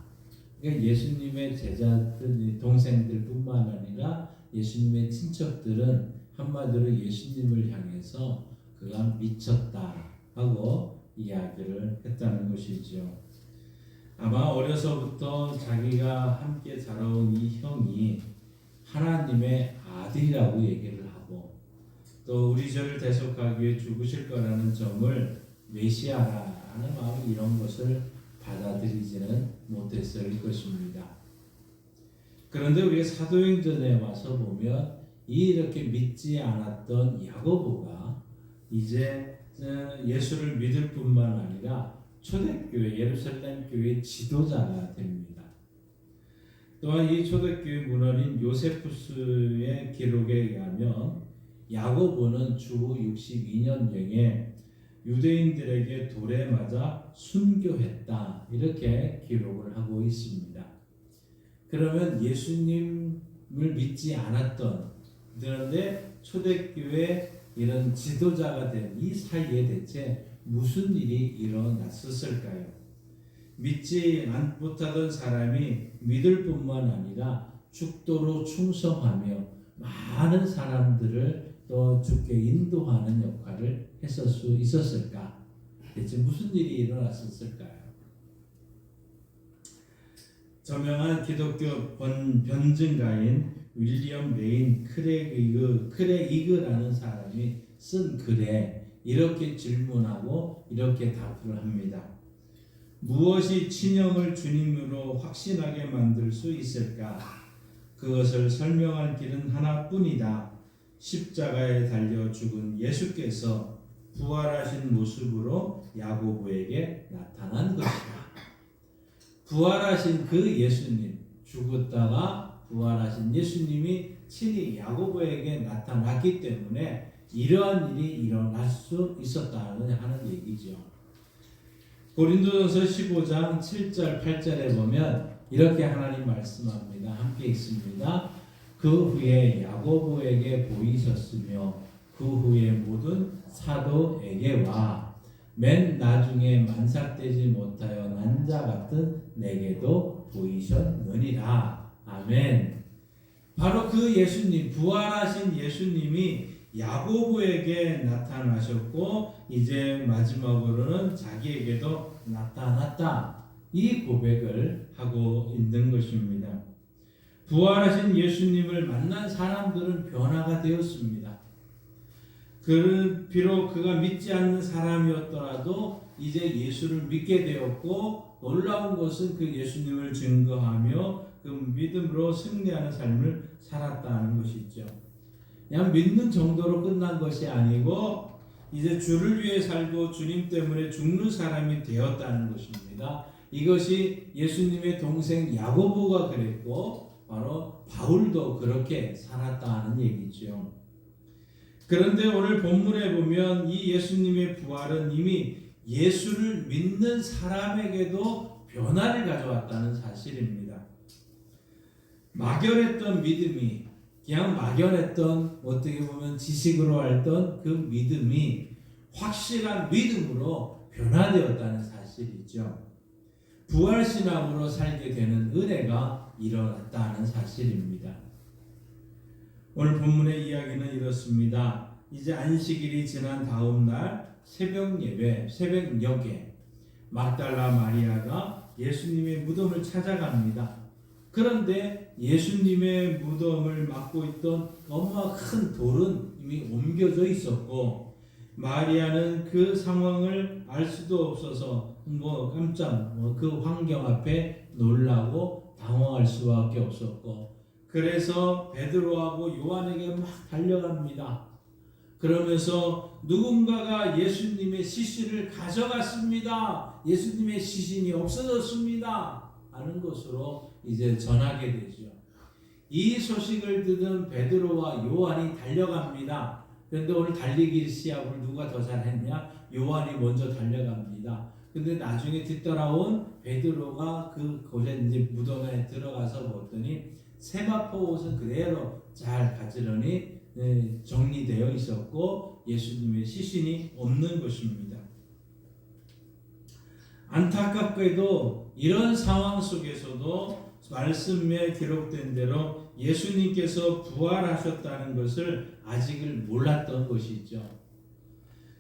Speaker 2: 그러니까 예수님의 제자들, 동생들뿐만 아니라 예수님의 친척들은 한마디로 예수님을 향해서 그가 미쳤다 하고 이야기를 했다는 것이죠. 아마 어려서부터 자기가 함께 자라온 이 형이 하나님의 아들이라고 얘기를 하고 또 우리 죄를 대속하기 위해 죽으실 거라는 점을 메시아라는 마음이 이런 것을 받아들이지는 못했을 것입니다. 그런데 우리가 사도행전에 와서 보면 이렇게 믿지 않았던 야고보가 이제 예수를 믿을 뿐만 아니라 초대교회 예루살렘 교회 지도자가 됩니다. 또한 이 초대교회 문헌인 요세푸스의 기록에 의하면 야고보는 주 62년경에 유대인들에게 돌에 맞아 순교했다 이렇게 기록을 하고 있습니다. 그러면 예수님을 믿지 않았던 그런데 초대교회 이런 지도자가 된 이 사이에 대체 무슨 일이 일어났었을까요? 믿지 못하던 사람이 믿을 뿐만 아니라 죽도록 충성하며 많은 사람들을 또 주께 인도하는 역할을 했을 수 있었을까? 대체 무슨 일이 일어났었을까요? 저명한 기독교 변증가인 윌리엄 레인 크레이그라는 사람이 쓴 글에 이렇게 질문하고 이렇게 답을 합니다. 무엇이 친형을 주님으로 확신하게 만들 수 있을까? 그것을 설명할 길은 하나뿐이다. 십자가에 달려 죽은 예수께서 부활하신 모습으로 야고보에게 나타난 것이다. 부활하신 그 예수님, 죽었다가 부활하신 예수님이 친히 야고보에게 나타났기 때문에 이러한 일이 일어날 수 있었다는 하는 얘기죠. 고린도전서 15장 7절 8절에 보면 이렇게 하나님 말씀합니다. 함께 읽습니다. 그 후에 야고보에게 보이셨으며 그 후에 모든 사도에게와 맨 나중에 만삭되지 못하여 난 자 같은 내게도 보이셨느니라. 아멘. 바로 그 예수님, 부활하신 예수님이 야고보에게 나타나셨고 이제 마지막으로는 자기에게도 나타났다. 이 고백을 하고 있는 것입니다. 부활하신 예수님을 만난 사람들은 변화가 되었습니다. 비록 그가 믿지 않는 사람이었더라도 이제 예수를 믿게 되었고 놀라운 것은 그 예수님을 증거하며 그 믿음으로 승리하는 삶을 살았다는 것이죠. 그냥 믿는 정도로 끝난 것이 아니고 이제 주를 위해 살고 주님 때문에 죽는 사람이 되었다는 것입니다. 이것이 예수님의 동생 야고보가 그랬고 바로 바울도 그렇게 살았다는 얘기죠. 그런데 오늘 본문에 보면 이 예수님의 부활은 이미 예수를 믿는 사람에게도 변화를 가져왔다는 사실입니다. 막연했던 믿음이 그냥 막연했던 어떻게 보면 지식으로 알던 그 믿음이 확실한 믿음으로 변화되었다는 사실이죠. 부활신앙으로 살게 되는 은혜가 일어났다는 사실입니다. 오늘 본문의 이야기는 이렇습니다. 이제 안식일이 지난 다음 날 새벽녘에 막달라 마리아가 예수님의 무덤을 찾아갑니다. 그런데 예수님의 무덤을 막고 있던 너무나 큰 돌은 이미 옮겨져 있었고 마리아는 그 상황을 알 수도 없어서 깜짝 그 환경 앞에 놀라고 당황할 수밖에 없었고 그래서 베드로하고 요한에게 막 달려갑니다. 그러면서 누군가가 예수님의 시신을 가져갔습니다. 예수님의 시신이 없어졌습니다. 하는 것으로 이제 전하게 되죠. 이 소식을 듣은 베드로와 요한이 달려갑니다. 그런데 오늘 달리기 시합을 누가 더 잘했냐? 요한이 먼저 달려갑니다. 근데 나중에 뒤따라온 베드로가 그곳에 이제 무덤에 들어가서 보더니 세마포 옷은 그대로 잘 가지런히 정리되어 있었고 예수님의 시신이 없는 것입니다. 안타깝게도 이런 상황 속에서도 말씀에 기록된 대로 예수님께서 부활하셨다는 것을 아직을 몰랐던 것이죠.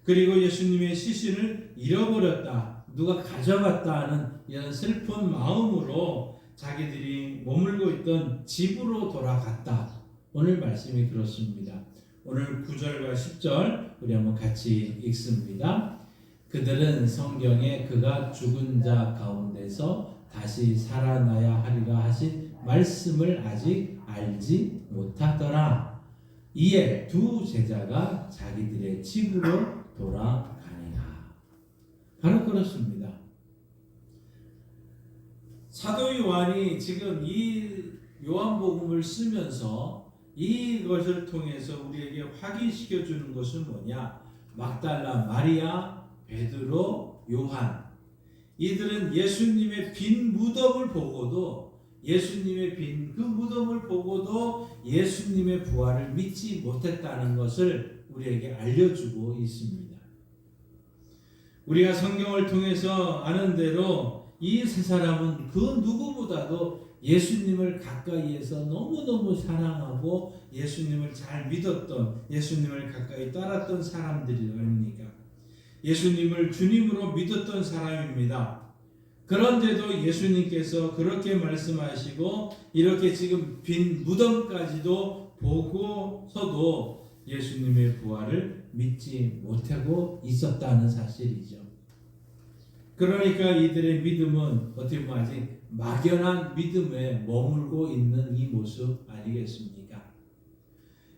Speaker 2: 그리고 예수님의 시신을 잃어버렸다, 누가 가져갔다 하는 이런 슬픈 마음으로 자기들이 머물고 있던 집으로 돌아갔다 오늘 말씀이 그렇습니다. 오늘 9절과 10절 우리 한번 같이 읽습니다. 그들은 성경에 그가 죽은 자 가운데서 다시 살아나야 하리라 하신 말씀을 아직 알지 못하더라. 이에 두 제자가 자기들의 집으로 돌아가니라. 바로 그렇습니다. 사도 요한이 지금 이 요한복음을 쓰면서 이것을 통해서 우리에게 확인시켜 주는 것은 뭐냐? 막달라 마리아, 베드로, 요한, 이들은 예수님의 빈 무덤을 보고도 예수님의 빈 그 무덤을 보고도 예수님의 부활을 믿지 못했다는 것을 우리에게 알려주고 있습니다. 우리가 성경을 통해서 아는 대로 이 세 사람은 그 누구보다도 예수님을 가까이에서 너무너무 사랑하고 예수님을 잘 믿었던, 예수님을 가까이 따랐던 사람들이 아닙니까? 예수님을 주님으로 믿었던 사람입니다. 그런데도 예수님께서 그렇게 말씀하시고 이렇게 지금 빈 무덤까지도 보고서도 예수님의 부활을 믿지 못하고 있었다는 사실이죠. 그러니까 이들의 믿음은 어떻게 보면 아직 막연한 믿음에 머물고 있는 이 모습 아니겠습니까?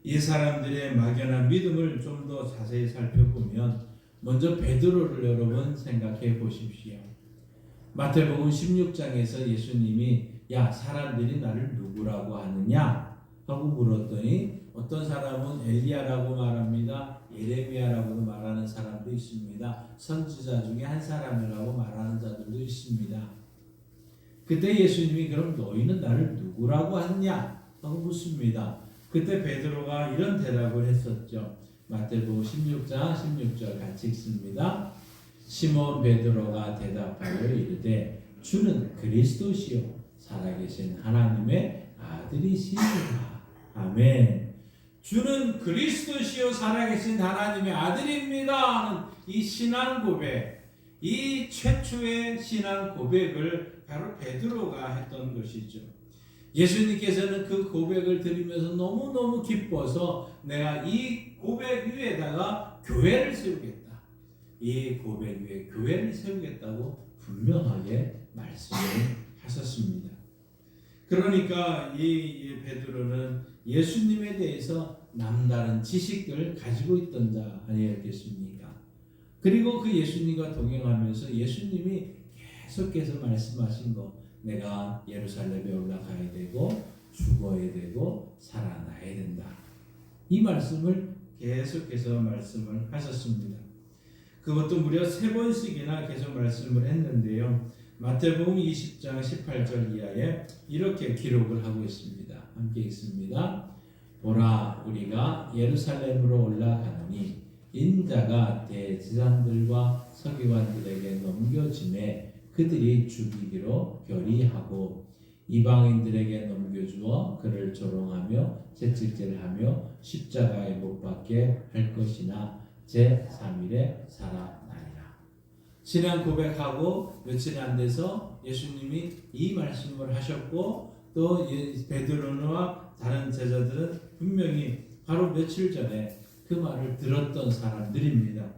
Speaker 2: 이 사람들의 막연한 믿음을 좀 더 자세히 살펴보면 먼저 베드로를 여러분 생각해 보십시오. 마태복음 16장에서 예수님이 야 사람들이 나를 누구라고 하느냐 하고 물었더니 어떤 사람은 엘리야라고 말합니다. 예레미야라고도 말하는 사람도 있습니다. 선지자 중에 한 사람이라고 말하는 자들도 있습니다. 그때 예수님이 그럼 너희는 나를 누구라고 하느냐 하고 묻습니다. 그때 베드로가 이런 대답을 했었죠. 마태복음 16장 16절 같이 읽습니다. 시몬 베드로가 대답하여 이르되 주는 그리스도시요 살아계신 하나님의 아들이시니라. 아멘. 주는 그리스도시요 살아계신 하나님의 아들입니다 하는 이 신앙 고백, 이 최초의 신앙 고백을 바로 베드로가 했던 것이죠. 예수님께서는 그 고백을 드리면서 너무너무 기뻐서 내가 이 고백 위에다가 교회를 세우겠다. 이 고백 위에 교회를 세우겠다고 분명하게 말씀을 하셨습니다. 그러니까 이 베드로는 예수님에 대해서 남다른 지식을 가지고 있던 자 아니었겠습니까? 그리고 그 예수님과 동행하면서 예수님이 계속해서 말씀하신 거, 내가 예루살렘에 올라가야 되고 죽어야 되고 살아나야 된다. 이 말씀을 계속해서 말씀을 하셨습니다. 그것도 무려 3번씩이나 계속 말씀을 했는데요. 마태복음 20장 18절 이하에 이렇게 기록을 하고 있습니다. 함께 읽습니다. 보라, 우리가 예루살렘으로 올라가노니 인자가 대제사장들과 서기관들에게 넘겨짐에 그들이 죽이기로 결의하고 이방인들에게 넘겨주어 그를 조롱하며 채찍질을 하며 십자가에 못 박게 할 것이나 제3일에 살아나리라. 신앙 고백하고 며칠이 안 돼서 예수님이 이 말씀을 하셨고 또 베드로와 다른 제자들은 분명히 바로 며칠 전에 그 말을 들었던 사람들입니다.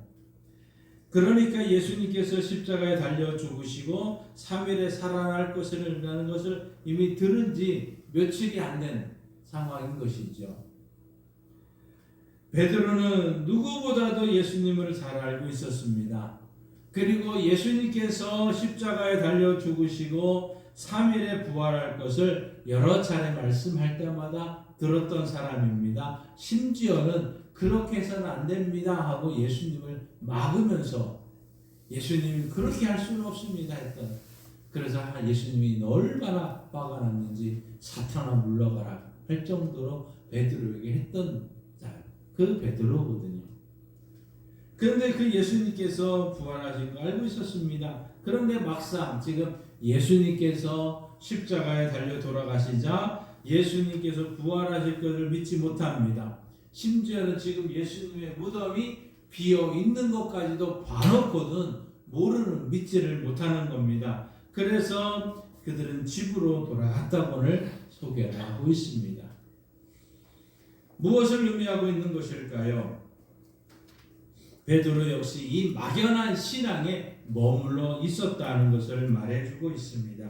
Speaker 2: 그러니까 예수님께서 십자가에 달려 죽으시고 3일에 살아날 것이라는 것을 이미 들은 지 며칠이 안 된 상황인 것이죠. 베드로는 누구보다도 예수님을 잘 알고 있었습니다. 그리고 예수님께서 십자가에 달려 죽으시고 3일에 부활할 것을 여러 차례 말씀할 때마다 들었던 사람입니다. 심지어는 그렇게 해서는 안 됩니다 하고 예수님을 막으면서 예수님이 그렇게 할 수는 없습니다 했던, 그래서 예수님이 얼마나 화가 났는지 사탄아 물러가라 할 정도로 베드로에게 했던 자, 그 베드로거든요. 그런데 그 예수님께서 부활하신 거 알고 있었습니다. 그런데 막상 지금 예수님께서 십자가에 달려 돌아가시자 예수님께서 부활하실 것을 믿지 못합니다. 심지어는 지금 예수님의 무덤이 비어 있는 것까지도 봐놓고는 모르는, 믿지를 못하는 겁니다. 그래서 그들은 집으로 돌아갔다고는 소개를 하고 있습니다. 무엇을 의미하고 있는 것일까요? 베드로 역시 이 막연한 신앙에 머물러 있었다는 것을 말해주고 있습니다.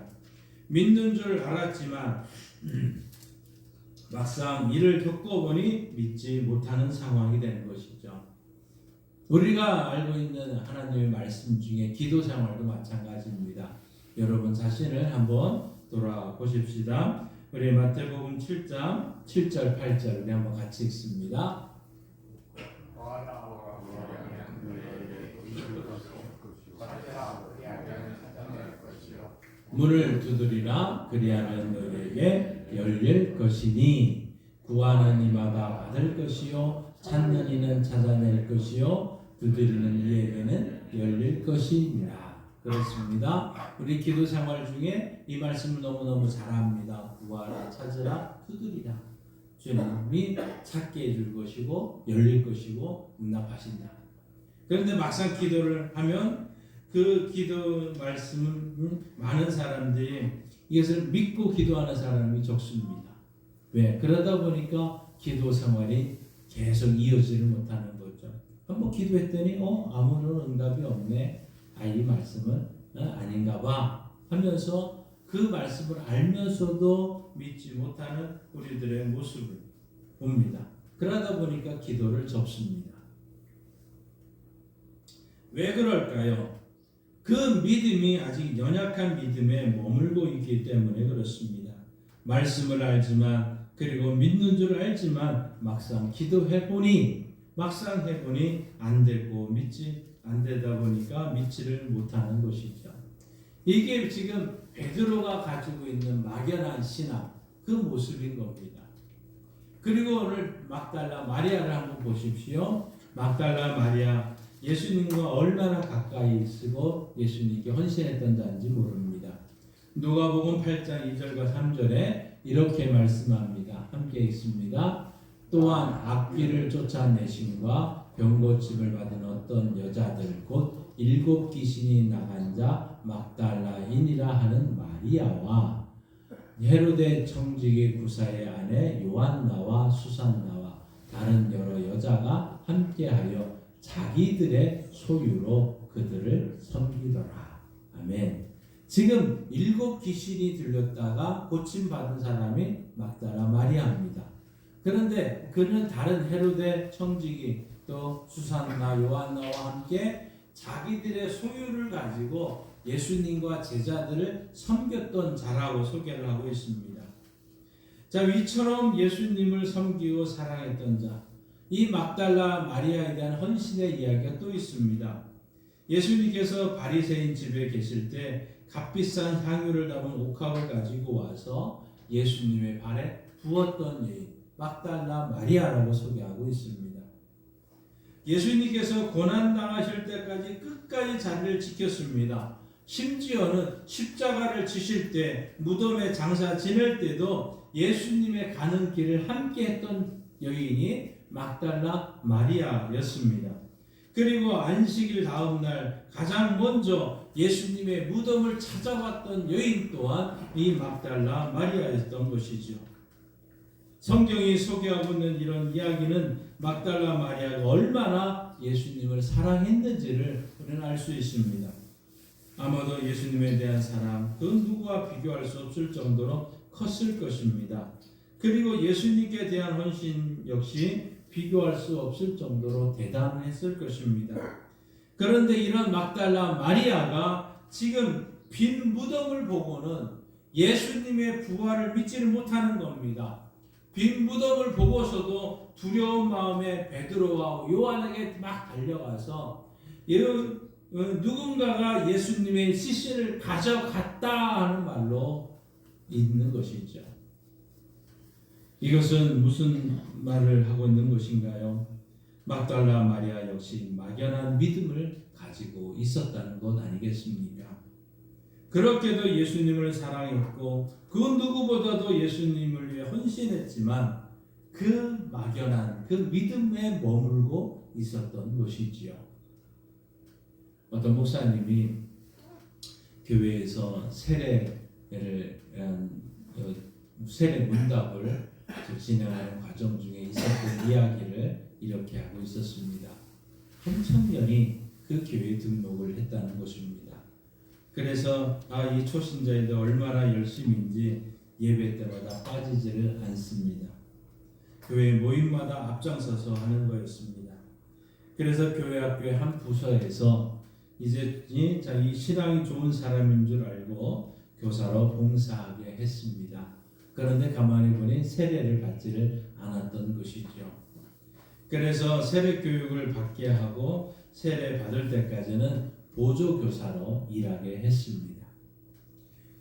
Speaker 2: 믿는 줄 알았지만 막상 이를 겪어보니 믿지 못하는 상황이 되는 것이죠. 우리가 알고 있는 하나님의 말씀 중에 기도 생활도 마찬가지입니다. 여러분 자신을 한번 돌아보십시다. 우리 마태복음 7장 7절 8절 우리 한번 같이 읽습니다. 문을 두드리라 그리하면 너희에게 열릴 것이니 구하는 이마다 받을 것이요 찾는 이는 찾아낼 것이요 두드리는 이에게는 열릴 것이니라. 그렇습니다. 우리 기도 생활 중에 이 말씀을 너무너무 잘합니다. 구하라 찾으라 두드리라. 주님이 찾게 해줄 것이고 열릴 것이고 응답하신다. 그런데 막상 기도를 하면 그 기도 말씀은 많은 사람들이 이것을 믿고 기도하는 사람이 적습니다. 왜? 그러다 보니까 기도 생활이 계속 이어지를 못하는 거죠. 한번 기도했더니 아무런 응답이 없네. 이 말씀은 아닌가 봐 하면서 그 말씀을 알면서도 믿지 못하는 우리들의 모습을 봅니다. 그러다 보니까 기도를 접습니다. 왜 그럴까요? 그 믿음이 아직 연약한 믿음에 머물고 있기 때문에 그렇습니다. 말씀을 알지만 그리고 믿는 줄 알지만 막상 기도해보니 안 되고 안 되다 보니까 믿지를 못하는 것이죠. 이게 지금 베드로가 가지고 있는 막연한 신앙 그 모습인 겁니다. 그리고 오늘 막달라 마리아를 한번 보십시오. 막달라 마리아 예수님과 얼마나 가까이 있고 예수님께 헌신했던 자인지 모릅니다. 누가복음 8장 2절과 3절에 이렇게 말씀합니다. 함께 읽습니다. 또한 악귀를 쫓아내심과 병고침을 받은 어떤 여자들 곧 7 귀신이 나간 자 막달라인이라 하는 마리아와 헤로데 청지기 구사의 아내 요한나와 수산나와 다른 여러 여자가 함께하여 자기들의 소유로 그들을 섬기더라. 아멘. 지금 7 귀신이 들렸다가 고침받은 사람이 막달라 마리아입니다. 그런데 그는 다른 헤로데 청지기 또 수산나 요한나와 함께 자기들의 소유를 가지고 예수님과 제자들을 섬겼던 자라고 소개를 하고 있습니다. 자, 위처럼 예수님을 섬기고 사랑했던 자, 이 막달라 마리아에 대한 헌신의 이야기가 또 있습니다. 예수님께서 바리새인 집에 계실 때 값비싼 향유를 담은 옥합을 가지고 와서 예수님의 발에 부었던 여인 막달라 마리아라고 소개하고 있습니다. 예수님께서 고난당하실 때까지 끝까지 자리를 지켰습니다. 심지어는 십자가를 지실 때 무덤에 장사 지낼 때도 예수님의 가는 길을 함께 했던 여인이 막달라 마리아였습니다. 그리고 안식일 다음 날 가장 먼저 예수님의 무덤을 찾아왔던 여인 또한 이 막달라 마리아였던 것이죠. 성경이 소개하고 있는 이런 이야기는 막달라 마리아가 얼마나 예수님을 사랑했는지를 우리는 알 수 있습니다. 아마도 예수님에 대한 사랑 그 누구와 비교할 수 없을 정도로 컸을 것입니다. 그리고 예수님께 대한 헌신 역시 비교할 수 없을 정도로 대단했을 것입니다. 그런데 이런 막달라 마리아가 지금 빈 무덤을 보고는 예수님의 부활을 믿지를 못하는 겁니다. 빈 무덤을 보고서도 두려운 마음에 베드로와 요한에게 막 달려가서 누군가가 예수님의 시신을 가져갔다 하는 말로 있는 것이죠. 이것은 무슨 말을 하고 있는 것인가요? 막달라 마리아 역시 막연한 믿음을 가지고 있었다는 것 아니겠습니까? 그렇게도 예수님을 사랑했고 그 누구보다도 예수님을 위해 헌신했지만 그 막연한 그 믿음에 머물고 있었던 것이지요. 어떤 목사님이 교회에서 세례 문답을 진행하는 과정 중에 있었던 이야기를 이렇게 하고 있었습니다. 한 청년이 그 교회에 등록을 했다는 것입니다. 그래서 이 초신자애들 얼마나 열심인지 예배 때마다 빠지지를 않습니다. 교회 모임마다 앞장서서 하는 거였습니다. 그래서 교회 학교의 한 부서에서 이제 자기 신앙이 좋은 사람인 줄 알고 교사로 봉사하게 했습니다. 그런데 가만히 보니 세례를 받지를 않았던 것이죠. 그래서 세례 교육을 받게 하고 세례 받을 때까지는 보조교사로 일하게 했습니다.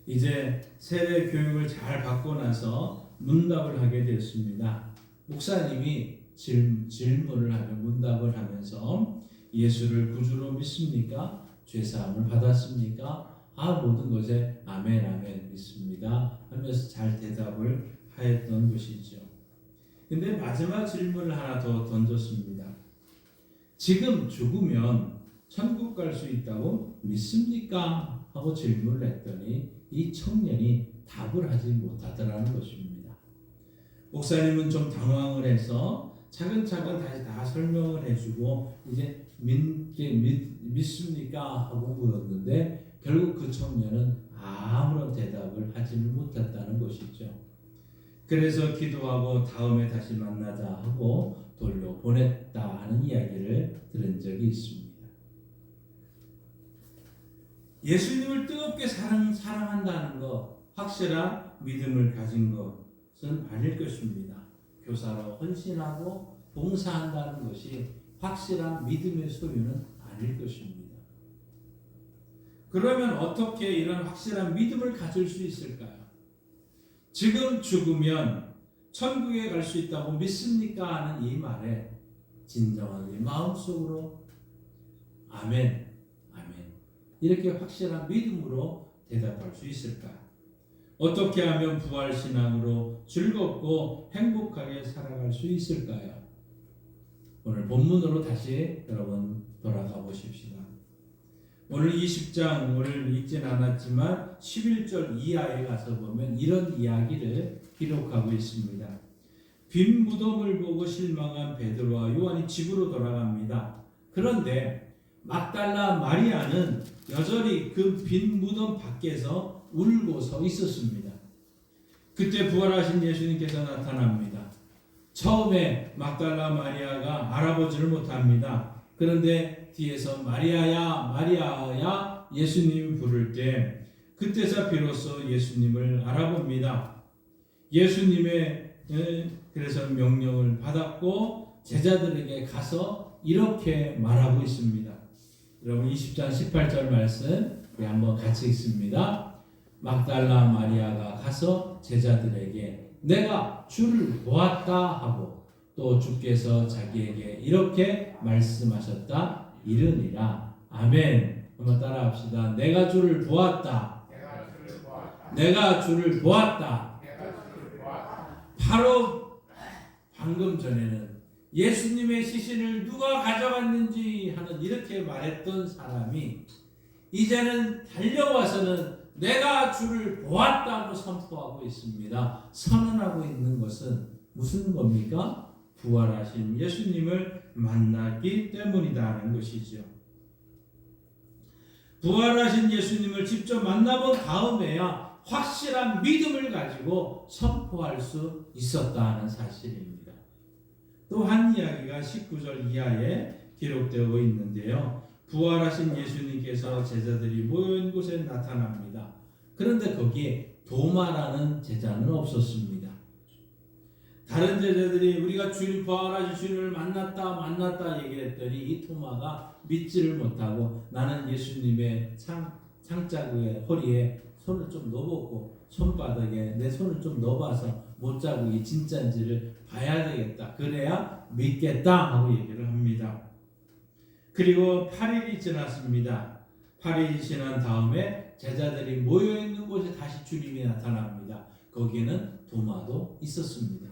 Speaker 2: 이제 세례 교육을 잘 받고 나서 문답을 하게 되었습니다. 목사님이 질문을 하며 문답을 하면서 예수를 구주로 믿습니까? 죄사함을 받았습니까? 모든 것에 아멘 아멘 믿습니다 하면서 잘 대답을 하였던 것이죠. 근데 마지막 질문을 하나 더 던졌습니다. 지금 죽으면 천국 갈 수 있다고 믿습니까? 하고 질문을 했더니 이 청년이 답을 하지 못하더라는 것입니다. 목사님은 좀 당황을 해서 차근차근 다시 다 설명을 해주고 이제 믿습니까? 하고 물었는데 결국 그 청년은 아무런 대답을 하지를 못했다는 것이죠. 그래서 기도하고 다음에 다시 만나자 하고 돌려보냈다 하는 이야기를 들은 적이 있습니다. 예수님을 뜨겁게 사랑한다는 것, 확실한 믿음을 가진 것은 아닐 것입니다. 교사로 헌신하고 봉사한다는 것이 확실한 믿음의 소유는 아닐 것입니다. 그러면 어떻게 이런 확실한 믿음을 가질 수 있을까요? 지금 죽으면 천국에 갈 수 있다고 믿습니까? 하는 이 말에 진정한 마음속으로 아멘, 아멘 이렇게 확실한 믿음으로 대답할 수 있을까요? 어떻게 하면 부활신앙으로 즐겁고 행복하게 살아갈 수 있을까요? 오늘 본문으로 다시 여러분 돌아가 보십시다. 오늘 20장 오늘 읽진 않았지만 11절 이하에 가서 보면 이런 이야기를 기록하고 있습니다. 빈 무덤을 보고 실망한 베드로와 요한이 집으로 돌아갑니다. 그런데 막달라 마리아는 여전히 그 빈 무덤 밖에서 울고 서 있었습니다. 그때 부활하신 예수님께서 나타납니다. 처음에 막달라 마리아가 알아보지를 못합니다. 그런데 뒤에서 마리아야 마리아야 예수님이 부를 때 그때서 비로소 예수님을 알아봅니다. 예수님의 그래서 명령을 받았고 제자들에게 가서 이렇게 말하고 있습니다. 여러분 20장 18절 말씀 우리 한번 같이 읽습니다. 막달라 마리아가 가서 제자들에게 내가 주를 보았다 하고 또 주께서 자기에게 이렇게 말씀하셨다 이르니라. 아멘. 한번 따라합시다. 내가 주를 보았다. 내가 주를 보았다. 바로 방금 전에는 예수님의 시신을 누가 가져갔는지 하는 이렇게 말했던 사람이 이제는 달려와서는 내가 주를 보았다고 선포하고 있습니다. 선언하고 있는 것은 무슨 겁니까? 부활하신 예수님을 만났기 때문이라는 것이죠. 부활하신 예수님을 직접 만나본 다음에야 확실한 믿음을 가지고 선포할 수 있었다는 사실입니다. 또 한 이야기가 19절 이하에 기록되어 있는데요. 부활하신 예수님께서 제자들이 모여있는 곳에 나타납니다. 그런데 거기에 도마라는 제자는 없었습니다. 다른 제자들이 우리가 주님 부활하신 주님을 만났다 얘기했더니 이 토마가 믿지를 못하고 나는 예수님의 창자국에 허리에 손을 좀 넣어보고 손바닥에 내 손을 좀 넣어봐서 못자국이 진짜인지를 봐야 되겠다. 그래야 믿겠다 하고 얘기를 합니다. 그리고 8일이 지났습니다. 8일이 지난 다음에 제자들이 모여있는 곳에 다시 주님이 나타납니다. 거기에는 도마도 있었습니다.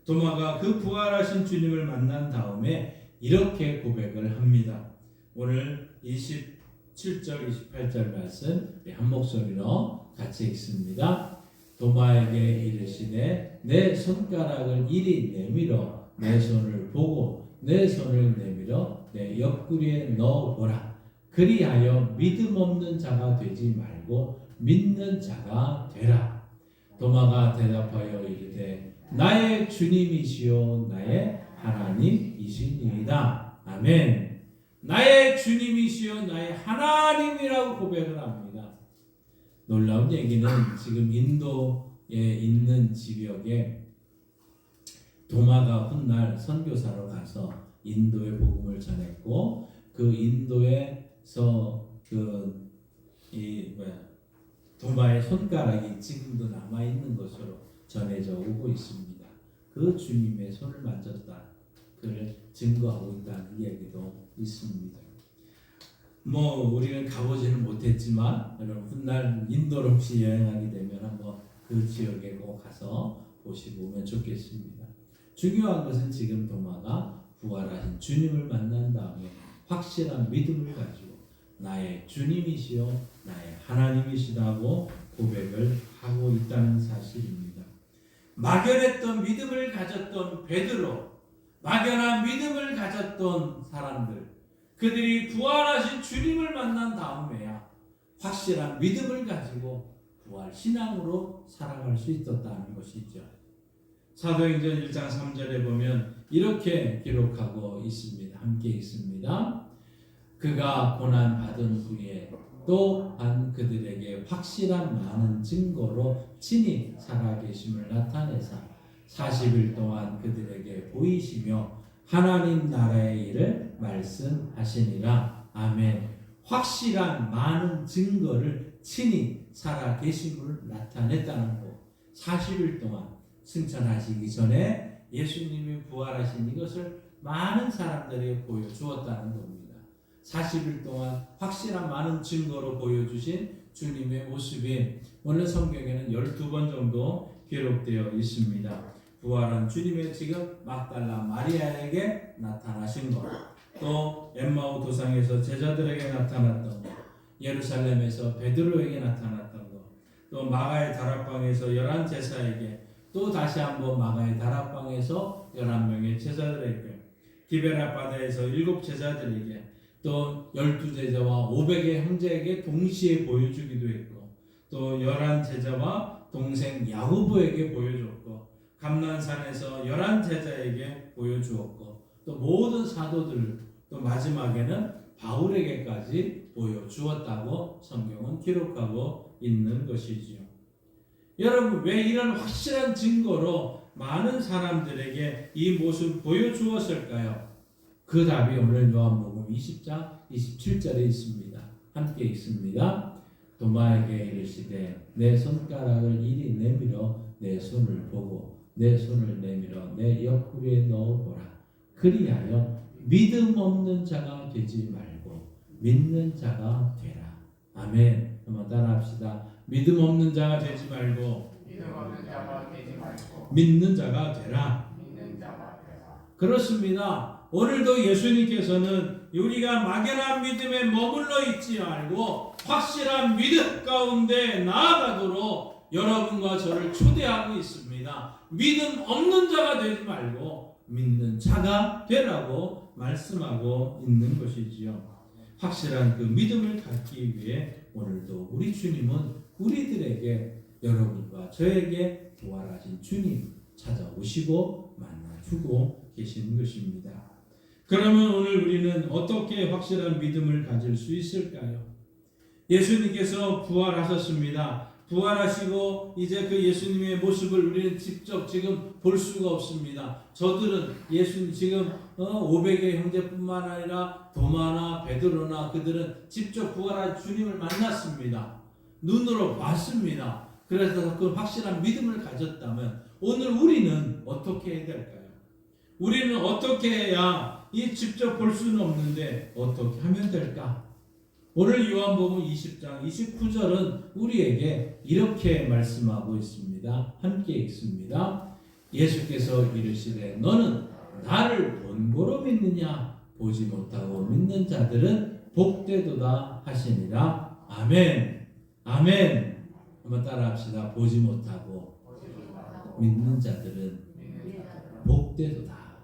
Speaker 2: 도마가 그 부활하신 주님을 만난 다음에 이렇게 고백을 합니다. 오늘 27절 28절 말씀 한 목소리로 같이 읽습니다. 도마에게 이르시되 내 손가락을 이리 내밀어 내 손을 보고 내 손을 내밀어 내 옆구리에 넣어보라. 그리하여 믿음 없는 자가 되지 말고 믿는 자가 되라. 도마가 대답하여 이르되 나의 주님이시요 나의 하나님이시니이다. 아멘. 나의 주님이시요 나의 하나님이라고 고백을 합니다. 놀라운 얘기는 지금 인도에 있는 지역에 도마가 훗날 선교사로 가서 인도의 복음을 전했고 그 인도에서 도마의 손가락이 지금도 남아 있는 것으로 전해져 오고 있습니다. 그 주님의 손을 만졌다. 그를 증거하고 있다는 얘기도 있습니다. 우리는 가보지는 못했지만 여러분 훗날 인도로 혹시 여행하게 되면 한번 그 지역에 꼭 가서 보시고 오면 좋겠습니다. 중요한 것은 지금 도마가 부활하신 주님을 만난 다음에 확실한 믿음을 가지고 나의 주님이시요 나의 하나님이시다고 고백을 하고 있다는 사실입니다. 막연했던 믿음을 가졌던 베드로, 막연한 믿음을 가졌던 사람들, 그들이 부활하신 주님을 만난 다음에야 확실한 믿음을 가지고 부활 신앙으로 살아갈 수 있었다는 것이죠. 사도행전 1장 3절에 보면 이렇게 기록하고 있습니다. 함께 있습니다. 그가 고난 받은 후에 또한 그들에게 확실한 많은 증거로 친히 살아계심을 나타내사 40일 동안 그들에게 보이시며 하나님 나라의 일을 말씀하시니라. 아멘. 확실한 많은 증거를 친히 살아계심을 나타냈다는 것. 40일 동안 승천하시기 전에 예수님이 부활하신 이것을 많은 사람들에게 보여주었다는 겁니다. 40일 동안 확실한 많은 증거로 보여주신 주님의 모습이 오늘 성경에는 12번 정도 기록되어 있습니다. 부활한 주님의 지금 막달라 마리아에게 나타나신 것, 또 엠마오 도상에서 제자들에게 나타났던 것, 예루살렘에서 베드로에게 나타났던 것, 또 마가의 다락방에서 11제사에게, 또 다시 한번 마가의 다락방에서 11명의 제자들에게, 기베라 바다에서 7제자들에게, 또 12제자와 500의 형제에게 동시에 보여주기도 했고, 또 11제자와 동생 야고보에게 보여줬고, 감난산에서 11제자에게 보여주었고, 또 모든 사도들, 또 마지막에는 바울에게까지 보여주었다고 성경은 기록하고 있는 것이지요. 여러분, 왜 이런 확실한 증거로 많은 사람들에게 이 모습을 보여주었을까요? 그 답이 오늘 요한복음 20장 27절에 있습니다. 함께 있습니다. 도마에게 이르시되 내 손가락을 이리 내밀어 내 손을 보고 내 손을 내밀어 내 옆구리에 넣어보라. 그리하여 믿음 없는 자가 되지 말고 믿는 자가 되라. 아멘. 한번 따라합시다. 믿음 없는 자가 되지 말고 믿는 자가 되라. 그렇습니다. 오늘도 예수님께서는 우리가 막연한 믿음에 머물러 있지 말고 확실한 믿음 가운데 나아가도록 여러분과 저를 초대하고 있습니다. 믿음 없는 자가 되지 말고 믿는 자가 되라고 말씀하고 있는 것이지요. 확실한 그 믿음을 갖기 위해 오늘도 우리 주님은 우리들에게, 여러분과 저에게 부활하신 주님 찾아오시고 만나주고 계시는 것입니다. 그러면 오늘 우리는 어떻게 확실한 믿음을 가질 수 있을까요? 예수님께서 부활하셨습니다. 부활하시고 이제 그 예수님의 모습을 우리는 직접 지금 볼 수가 없습니다. 저들은 예수님 지금 500의 형제뿐만 아니라 도마나 베드로나 그들은 직접 부활한 주님을 만났습니다. 눈으로 봤습니다. 그래서 그 확실한 믿음을 가졌다면 오늘 우리는 어떻게 해야 될까요? 우리는 어떻게 해야 이 직접 볼 수는 없는데 어떻게 하면 될까? 오늘 요한복음 20장 29절은 우리에게 이렇게 말씀하고 있습니다. 함께 읽습니다. 예수께서 이르시되 너는 나를 본고로 믿느냐? 보지 못하고 믿는 자들은 복되도다 하시니라. 아멘. 아멘. 한번 따라합시다. 보지 못하고 믿는 자들은 복되도다.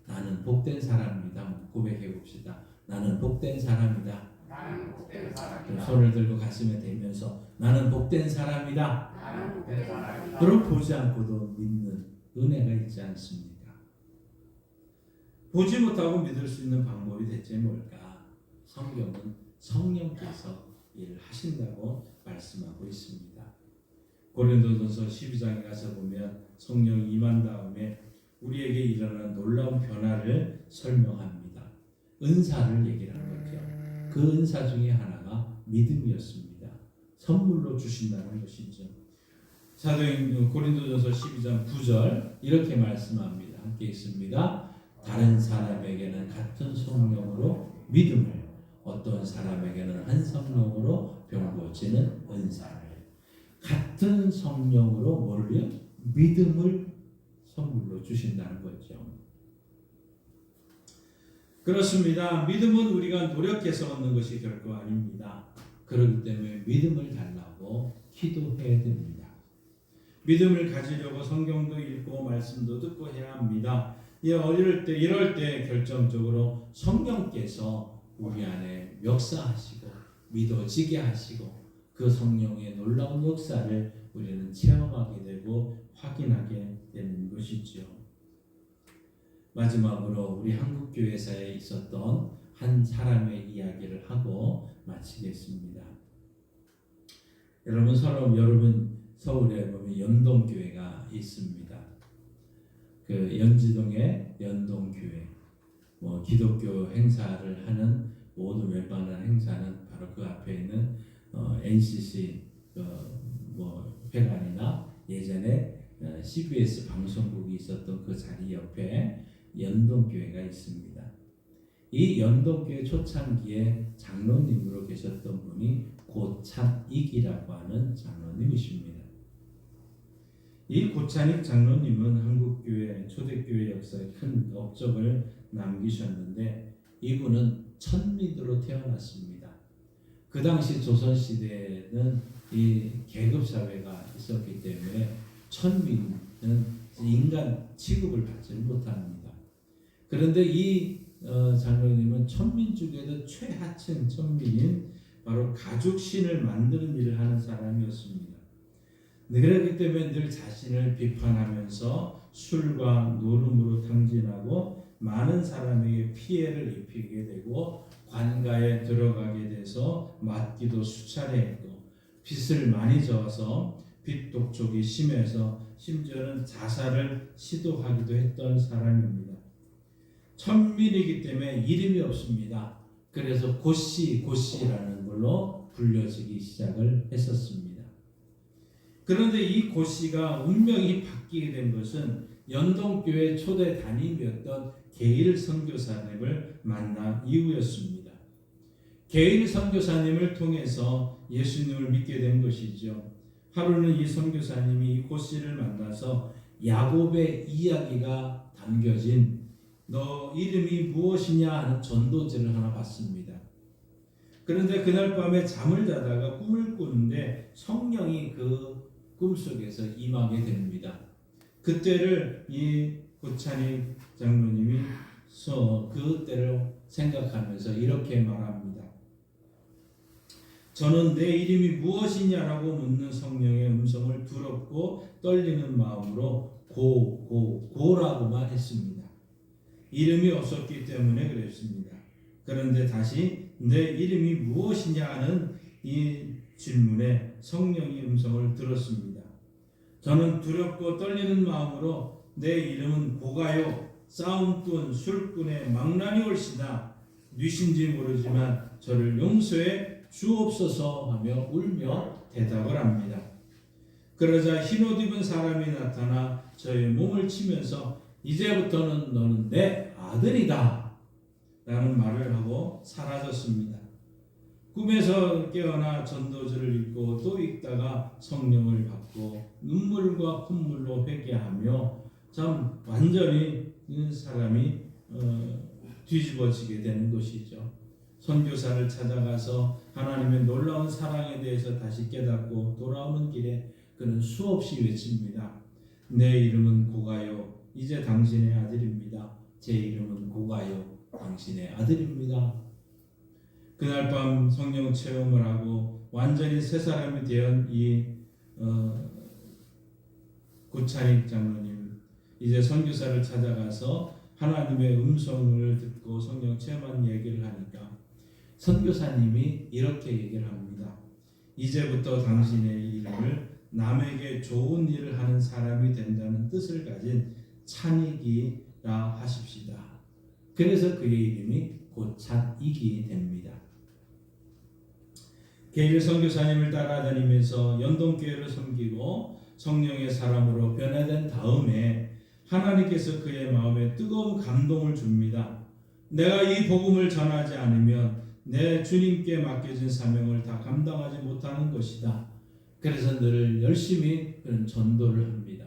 Speaker 2: 나는 복된 사람이다. 고백해 봅시다. 나는 복된 사람이다. 손을 들고 가슴에 대면서 나는 복된 사람이다. 그럼 보지 않고도 믿는 은혜가 있지 않습니까? 보지 못하고 믿을 수 있는 방법이 대체 뭘까? 성경은 성령께서 일을 하신다고 말씀하고 있습니다. 고린도전서 12장에 가서 보면 성령이 임한 다음에 우리에게 일어난 놀라운 변화를 설명합니다. 은사를 얘기를 하는 거죠. 그 은사 중에 하나가 믿음이었습니다. 선물로 주신다는 것이죠. 사도행 고린도전서 12장 9절 이렇게 말씀합니다. 함께 있습니다. 다른 사람에게는 같은 성령으로 믿음을, 어떤 사람에게는 한 성령으로 병고치는 은사를, 같은 성령으로 뭐를요? 믿음을 선물로 주신다는 거죠. 그렇습니다. 믿음은 우리가 노력해서 얻는 것이 결코 아닙니다. 그렇기 때문에 믿음을 달라고 기도해야 됩니다. 믿음을 가지려고 성경도 읽고 말씀도 듣고 해야 합니다. 이럴 때 결정적으로 성령께서 우리 안에 역사하시고 믿어지게 하시고 그 성령의 놀라운 역사를 우리는 체험하게 되고 확인하게 되는 것이죠. 마지막으로 우리 한국교회사에 있었던 한 사람의 이야기를 하고 마치겠습니다. 여러분 서울에 보면 연동교회가 있습니다. 그 연지동의 연동교회, 기독교 행사를 하는 모든 웬만한 행사는 바로 그 앞에 있는 NCC 회관이나 예전에 CBS 방송국이 있었던 그 자리 옆에 연동교회가 있습니다. 이 연동교회 초창기에 장로님으로 계셨던 분이 고찬익이라고 하는 장로님이십니다. 이 고찬익 장로님은 한국교회 초대교회 역사에 큰 업적을 남기셨는데 이분은 천민으로 태어났습니다. 그 당시 조선시대에는 이 계급사회가 있었기 때문에 천민은 인간 취급을 받지 못합니다. 그런데 이 장로님은 천민 중에도 최하층 천민인 바로 가죽신을 만드는 일을 하는 사람이었습니다. 그렇기 때문에 늘 자신을 비판하면서 술과 노름으로 탕진하고 많은 사람에게 피해를 입히게 되고 관가에 들어가게 돼서 맞기도 수차례 했고 빚을 많이 져서 빚 독촉이 심해서 심지어는 자살을 시도하기도 했던 사람입니다. 천민이기 때문에 이름이 없습니다. 그래서 고씨라는 걸로 불려지기 시작을 했었습니다. 그런데 이 고씨가 운명이 바뀌게 된 것은 연동교회 초대 담임이었던 게일 선교사님을 만난 이후였습니다. 게일 선교사님을 통해서 예수님을 믿게 된 것이죠. 하루는 이 선교사님이 이 고씨를 만나서 야곱의 이야기가 담겨진 너 이름이 무엇이냐 하는 전도지를 하나 받습니다. 그런데 그날 밤에 잠을 자다가 꿈을 꾸는데 성령이 그 꿈속에서 임하게 됩니다. 그때를 이 고찬익 장로님이 그때를 생각하면서 이렇게 말합니다. 저는 내 이름이 무엇이냐라고 묻는 성령의 음성을 두렵고 떨리는 마음으로 고라고만 했습니다. 이름이 없었기 때문에 그랬습니다. 그런데 다시 내 이름이 무엇이냐 하는 이 질문에 성령의 음성을 들었습니다. 저는 두렵고 떨리는 마음으로 내 이름은 고가요 싸움꾼 술꾼의 망나니 올시다. 뉘신지 모르지만 저를 용서해 주옵소서 하며 울며 대답을 합니다. 그러자 흰옷 입은 사람이 나타나 저의 몸을 치면서 이제부터는 너는 내 아들이다 라는 말을 하고 사라졌습니다. 꿈에서 깨어나 전도지를 읽고 또 읽다가 성령을 받고 눈물과 콧물로 회개하며 참 완전히 사람이 뒤집어지게 되는 것이죠. 선교사를 찾아가서 하나님의 놀라운 사랑에 대해서 다시 깨닫고 돌아오는 길에 그는 수없이 외칩니다. 내 이름은 고가요, 이제 당신의 아들입니다. 제 이름은 고가요, 당신의 아들입니다. 그날 밤 성령 체험을 하고 완전히 새 사람이 된 이 고찬익 장로님, 이제 선교사를 찾아가서 하나님의 음성을 듣고 성령 체험한 얘기를 하니까 선교사님이 이렇게 얘기를 합니다. 이제부터 당신의 이름을 남에게 좋은 일을 하는 사람이 된다는 뜻을 가진 찬익이라 하십시다. 그래서 그의 이름이 고찬익이 됩니다. 게일 선교사님을 따라다니면서 연동교회를 섬기고 성령의 사람으로 변화된 다음에 하나님께서 그의 마음에 뜨거운 감동을 줍니다. 내가 이 복음을 전하지 않으면 내 주님께 맡겨진 사명을 다 감당하지 못하는 것이다. 그래서 늘 열심히 그런 전도를 합니다.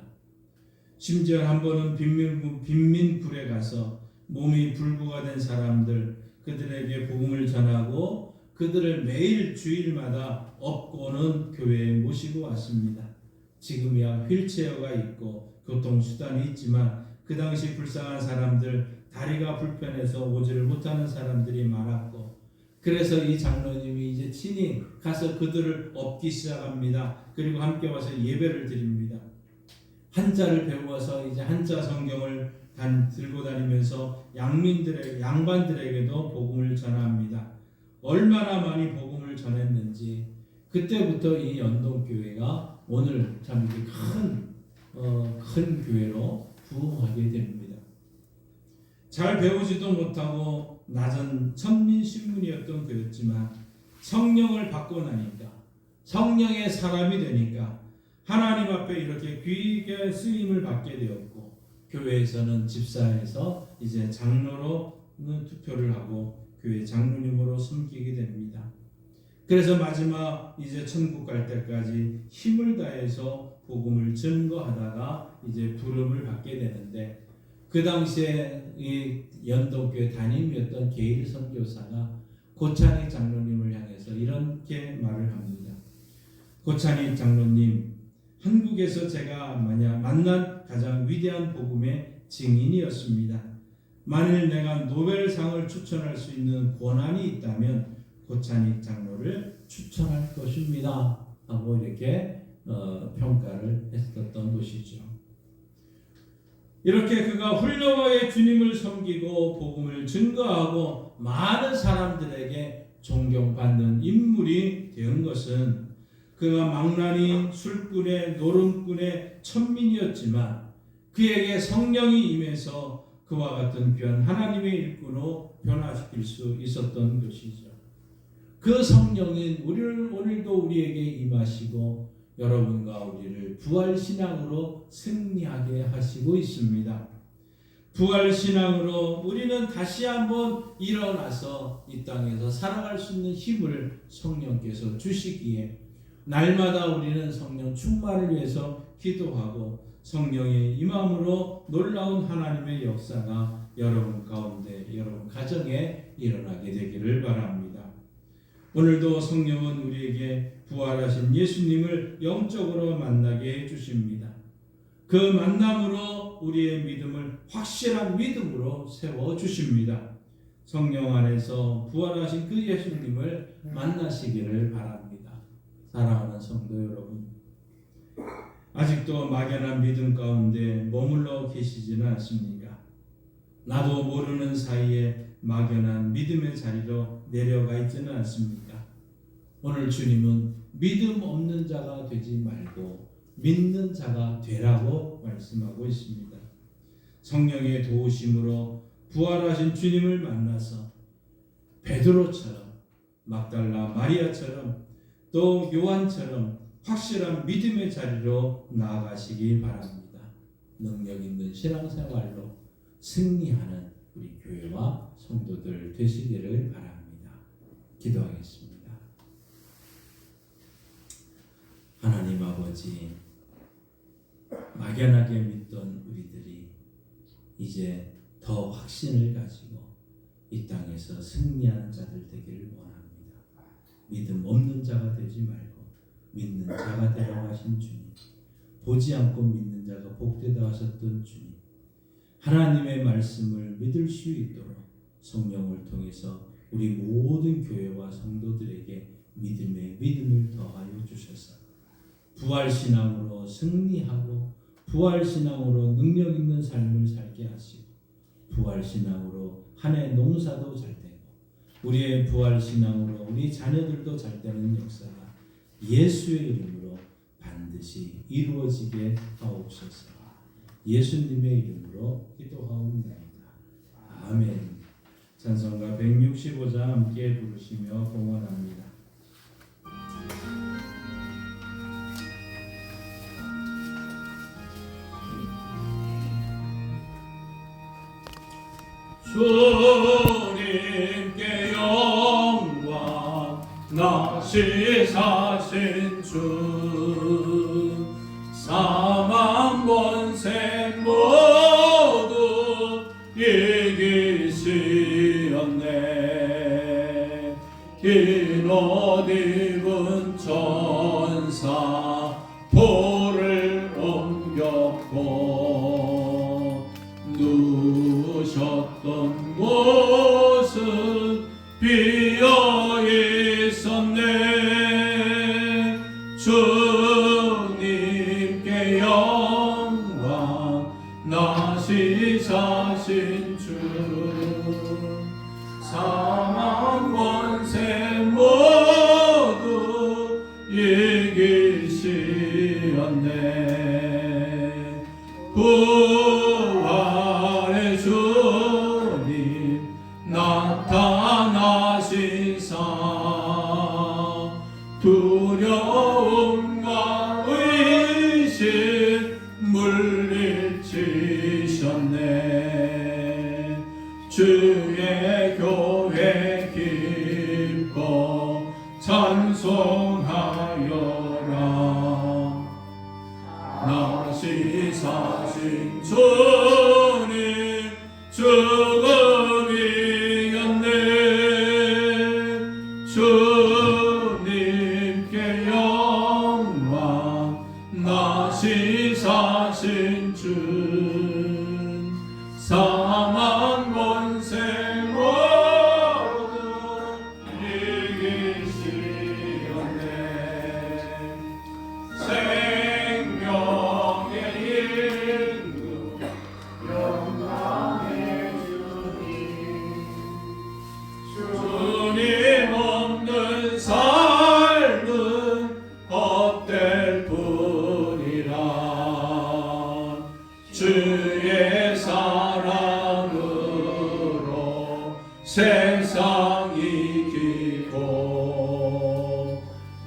Speaker 2: 심지어 한 번은 빈민굴에 가서 몸이 불구가 된 사람들, 그들에게 복음을 전하고 그들을 매일 주일마다 업고는 교회에 모시고 왔습니다. 지금이야 휠체어가 있고 교통수단이 있지만 그 당시 불쌍한 사람들, 다리가 불편해서 오지를 못하는 사람들이 많았고, 그래서 이 장로님이 이제 친히 가서 그들을 업기 시작합니다. 그리고 함께 와서 예배를 드립니다. 한자를 배워서 이제 한자 성경을 들고 다니면서 양반들에게도 복음을 전합니다. 얼마나 많이 복음을 전했는지 그때부터 이 연동교회가 오늘 참 이렇게 큰 교회로 부흥하게 됩니다. 잘 배우지도 못하고 낮은 천민신문이었던 교회였지만 성령을 받고 나니까, 성령의 사람이 되니까 하나님 앞에 이렇게 귀하게 쓰임을 받게 되었고, 교회에서는 집사에서 이제 장로로 투표를 하고 교회 장로님으로 섬기게 됩니다. 그래서 마지막 이제 천국 갈 때까지 힘을 다해서 복음을 증거하다가 이제 부름을 받게 되는데, 그 당시에 이 연동교회 담임이었던 게일 선교사가 고찬익 장로님을 향해서 이렇게 말을 합니다. 고찬익 장로님, 한국에서 제가 만난 가장 위대한 복음의 증인이었습니다. 만일 내가 노벨상을 추천할 수 있는 권한이 있다면 고찬익 장로를 추천할 것입니다. 하고 이렇게 평가를 했었던 것이죠. 이렇게 그가 훌륭하게 주님을 섬기고 복음을 증거하고 많은 사람들에게 존경받는 인물이 된 것은 그가 망나니, 술꾼의, 노름꾼의 천민이었지만 그에게 성령이 임해서 그와 같은 귀한 하나님의 일꾼으로 변화시킬 수 있었던 것이죠. 그 성령인 오늘도 우리에게 임하시고 여러분과 우리를 부활신앙으로 승리하게 하시고 있습니다. 부활신앙으로 우리는 다시 한번 일어나서 이 땅에서 살아갈 수 있는 힘을 성령께서 주시기에 날마다 우리는 성령 충만을 위해서 기도하고 성령의 임함으로 놀라운 하나님의 역사가 여러분 가운데, 여러분 가정에 일어나게 되기를 바랍니다. 오늘도 성령은 우리에게 부활하신 예수님을 영적으로 만나게 해주십니다. 그 만남으로 우리의 믿음을 확실한 믿음으로 세워주십니다. 성령 안에서 부활하신 그 예수님을 만나시기를 바랍니다. 사랑하는 성도 여러분, 아직도 막연한 믿음 가운데 머물러 계시지는 않습니까? 나도 모르는 사이에 막연한 믿음의 자리로 내려가 있지는 않습니까? 오늘 주님은 믿음 없는 자가 되지 말고 믿는 자가 되라고 말씀하고 있습니다. 성령의 도우심으로 부활하신 주님을 만나서 베드로처럼, 막달라 마리아처럼, 또 요한처럼 확실한 믿음의 자리로 나아가시기 바랍니다. 능력 있는 신앙생활로 승리하는 우리 교회와 성도들 되시기를 바랍니다. 기도하겠습니다. 하나님 아버지, 막연하게 믿던 우리들이 이제 더 확신을 가지고 이 땅에서 승리하는 자들 되기를 원합니다. 믿음 없는 자가 되지 말고 믿는 자가 되라고 하신 주님, 보지 않고 믿는 자가 복되다 하셨던 주님, 하나님의 말씀을 믿을 수 있도록 성령을 통해서 우리 모든 교회와 성도들에게 믿음의 믿음을 더하여 주셔서 부활신앙으로 승리하고 부활신앙으로 능력 있는 삶을 살게 하시고 부활신앙으로 한 해 농사도 잘 되고 우리의 부활신앙으로 우리 자녀들도 잘 되는 역사가 예수의 이름으로 반드시 이루어지게 하옵소서. 예수님의 이름으로 기도하옵나이다. 아멘. 찬송가 165장 함께 부르시며 봉헌합니다.
Speaker 1: 주님께 영광 나시사신 주 사망 권세 모두 이기시었네. 긴 옷 입은 천사 돌을 옮겼고 누우셨던 곳은 비어 있었네. 주님께 영광 나시사신 주 사망 권세 모두 이기시었네. 부활의 주님 나타나시사 두려움과 의심 물리치셨네. 주의 교회 기뻐 찬송하여라. 나시사신 주님 죽음 이겼네. 주님께 영광 나시사신 주 사망 권세 모두 이기시었네. 생명의 인도 영광의 주님 주님 없는 삶은 헛될 뿐이라. 주의 사랑으로 세상 이기고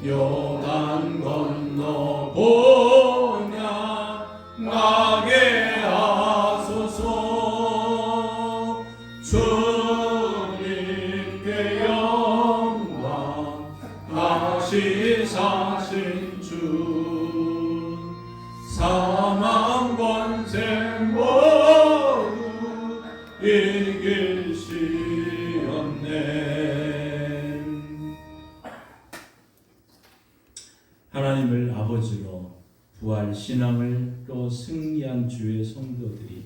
Speaker 1: 요단 건너 보냐 나게 하소서. 주님께 영광 나시사신 주 사망 권세 모두 이기시었네.
Speaker 2: 하나님을 아버지로 부활 신앙을로 승리한 주의 성도들이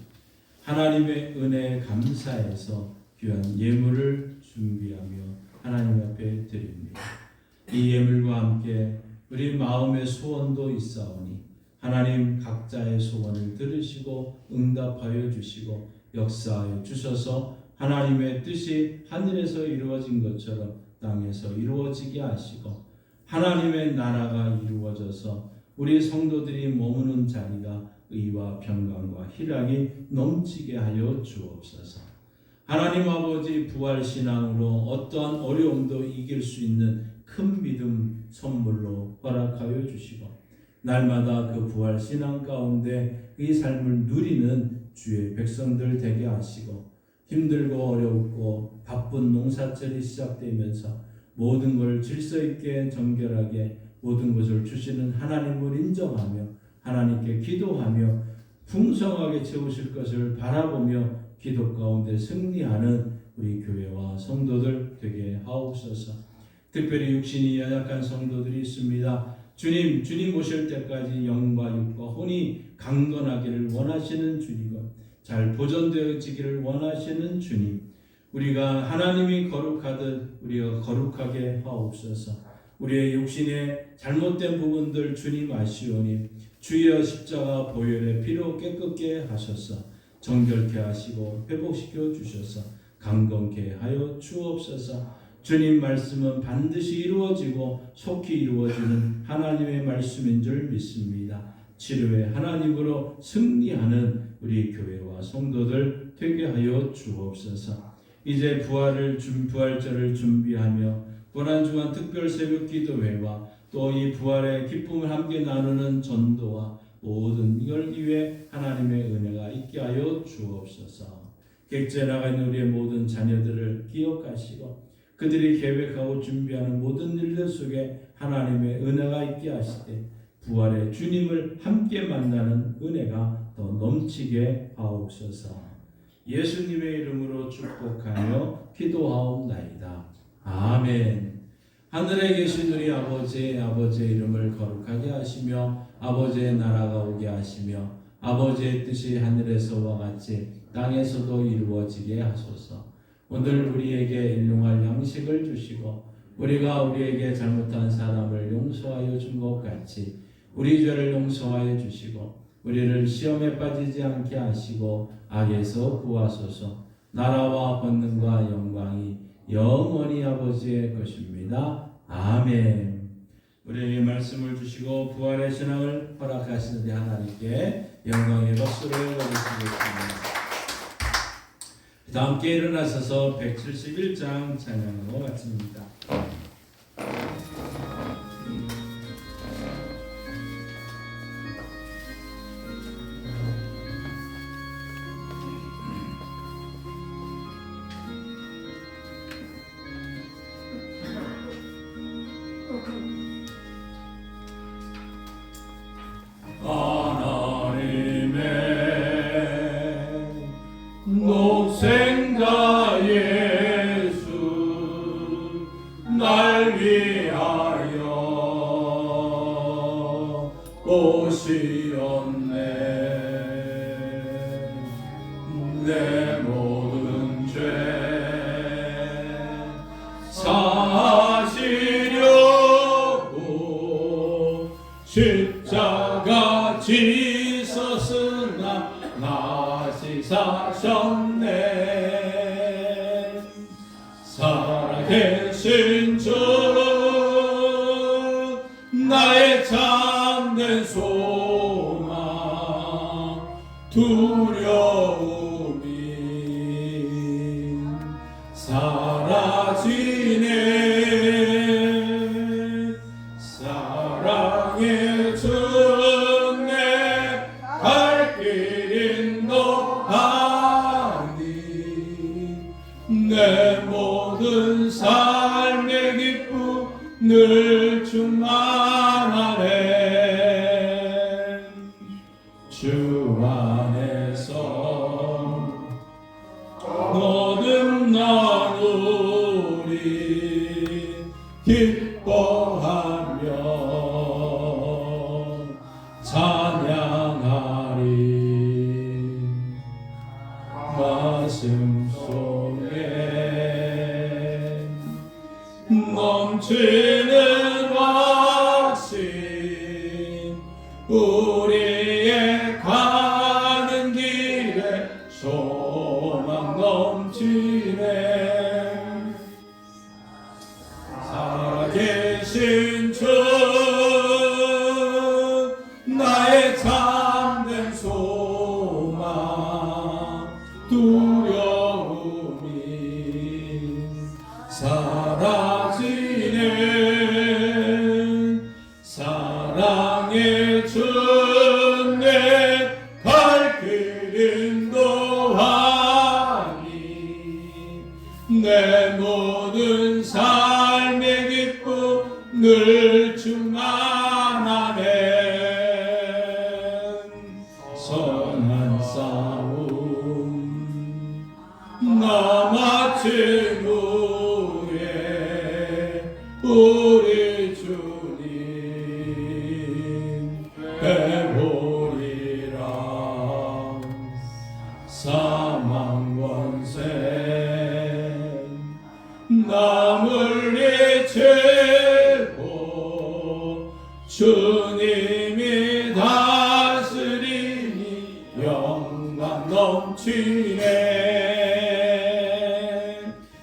Speaker 2: 하나님의 은혜에 감사해서 귀한 예물을 준비하며 하나님 앞에 드립니다. 이 예물과 함께 우리 마음의 소원도 있사오니 하나님 각자의 소원을 들으시고 응답하여 주시고 역사하여 주셔서 하나님의 뜻이 하늘에서 이루어진 것처럼 땅에서 이루어지게 하시고 하나님의 나라가 이루어져서 우리 성도들이 머무는 자리가 의와 평강과 희락이 넘치게 하여 주옵소서. 하나님 아버지 부활신앙으로 어떠한 어려움도 이길 수 있는 큰 믿음 선물로 허락하여 주시고 날마다 그 부활신앙 가운데 이 삶을 누리는 주의 백성들 되게 하시고 힘들고 어렵고 바쁜 농사철이 시작되면서 모든 걸 질서 있게 정결하게 모든 것을 주시는 하나님을 인정하며 하나님께 기도하며 풍성하게 채우실 것을 바라보며 기도 가운데 승리하는 우리 교회와 성도들 되게 하옵소서. 특별히 육신이 연약한 성도들이 있습니다. 주님 오실 때까지 영과 육과 혼이 강건하기를 원하시는 주님과 잘 보존되어지기를 원하시는 주님, 우리가 하나님이 거룩하듯 우리가 거룩하게 하옵소서. 우리의 육신의 잘못된 부분들 주님 아시오니 주여 십자가 보혈의 피로 깨끗게 하셔서 정결케 하시고 회복시켜 주셔서 강건케 하여 주옵소서. 주님 말씀은 반드시 이루어지고 속히 이루어지는 하나님의 말씀인 줄 믿습니다. 치료의 하나님으로 승리하는 우리 교회와 성도들 되게 하여 주옵소서. 이제 부활절을 준비하며 고난주간 특별 새벽 기도회와 또 이 부활의 기쁨을 함께 나누는 전도와 모든 이걸 위해 하나님의 은혜가 있게 하여 주옵소서. 객지에 나가 있는 우리의 모든 자녀들을 기억하시고 그들이 계획하고 준비하는 모든 일들 속에 하나님의 은혜가 있게 하시되 부활의 주님을 함께 만나는 은혜가 더 넘치게 하옵소서. 예수님의 이름으로 축복하며 기도하옵나이다. 아멘. 하늘에 계신 우리 아버지의 이름을 거룩하게 하시며 아버지의 나라가 오게 하시며 아버지의 뜻이 하늘에서와 같이 땅에서도 이루어지게 하소서. 오늘 우리에게 일용할 양식을 주시고 우리가 우리에게 잘못한 사람을 용서하여 준 것 같이 우리 죄를 용서하여 주시고 우리를 시험에 빠지지 않게 하시고 악에서 구하소서. 나라와 권능과 영광이 영원히 아버지의 것입니다. 아멘. 우리에게 말씀을 주시고 부활의 신앙을 허락하시는 우리 하나님께 영광의 박수를 올리시겠습니다. 다 함께 일어나셔서 171장 찬양으로 마칩니다.
Speaker 1: 독생자 예수 날 위하여 오시었네. 내 모든 죄 사시려고 십자가 지셨으나 다시 사셨네. 살아계신 주 나의 참된 소망 두려움이 사라지네. 사랑의 주 내 모든 삶의 기쁨 늘 충만하네. 주 안에서 거듭 나누리 기뻐하며 찬양하리. 가슴 넘치는 확신 우리의 가는 길에 소망 넘치네. 살아계신 주 나의 참된 소망 두려움이 사라지네. 사랑의 주 내 갈 길 인도하니 내 모든 삶의 기쁨 늘 충만하네. 선한 싸움 나 마치 해보리라. 사망 권세 나 물리치고 주님이 다스리니 영광 넘치네.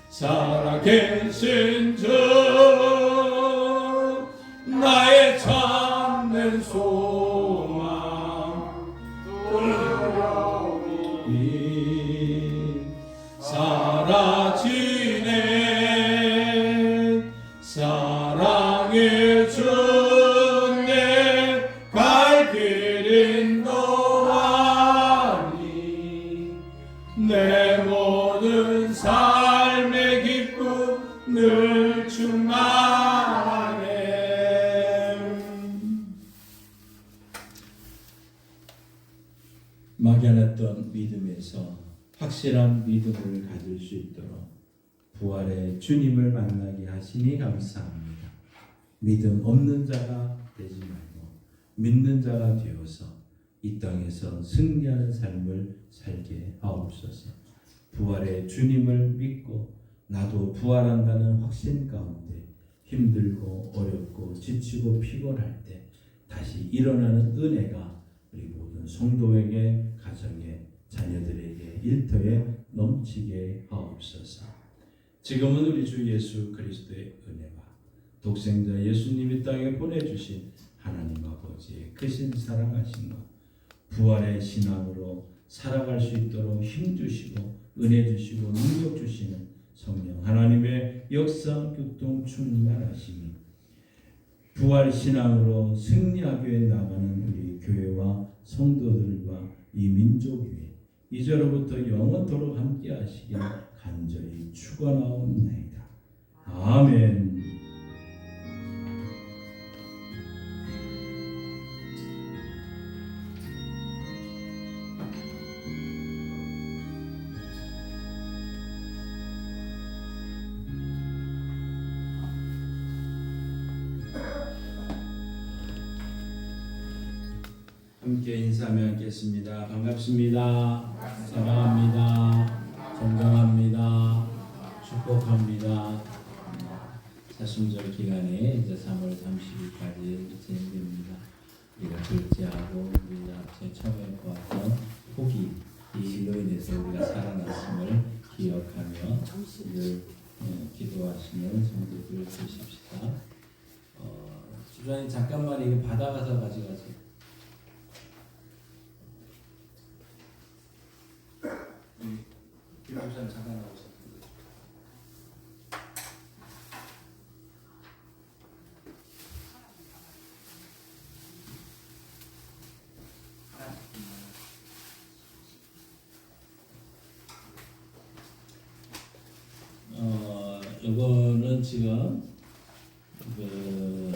Speaker 1: 살아계신 주 나의 참된 소망 두려움이 사라지네. 사랑의 주내 갈 길 인도하니 내 모든 삶의 기쁨 늘 충만하네.
Speaker 2: 막연했던 믿음에서 확실한 믿음을 가질 수 있도록 부활의 주님을 만나게 하시니 감사합니다. 믿음 없는 자가 되지 말고 믿는 자가 되어서 이 땅에서 승리하는 삶을 살게 하옵소서. 부활의 주님을 믿고 나도 부활한다는 확신 가운데 힘들고 어렵고 지치고 피곤할 때 다시 일어나는 은혜가 우리 모든 성도에게, 가정에, 자녀들에게, 일터에 넘치게 하옵소서. 지금은 우리 주 예수 그리스도의 은혜와 독생자 예수님이 땅에 보내주신 하나님 아버지의 크신 사랑하심과 부활의 신앙으로 살아갈 수 있도록 힘주시고 은혜 주시고 능력 주시는 성령 하나님의 역사 교통 충만하심이 부활 신앙으로 승리하게 나가는 우리 교회와 성도들과 이 민족 위에 이제로부터 영원토록 함께 하시길 간절히 축원하옵나이다. 아멘. 함께 인사하며 앉겠습니다. 반갑습니다. 사랑합니다. 존경합니다. 축복합니다. 사순절 기간이 이제 3월 30일까지 진행됩니다. 우리가 둘째하고 우리 앞에 처음에 보았던 포기 이로 인해서 우리가 살아났음을 기억하며 늘 기도하시는 성도들 되십시다. 주장님 잠깐만 이거 받아가서 가져가세요. 김부장 잠깐 나오셨습니다. 이거는 지금 그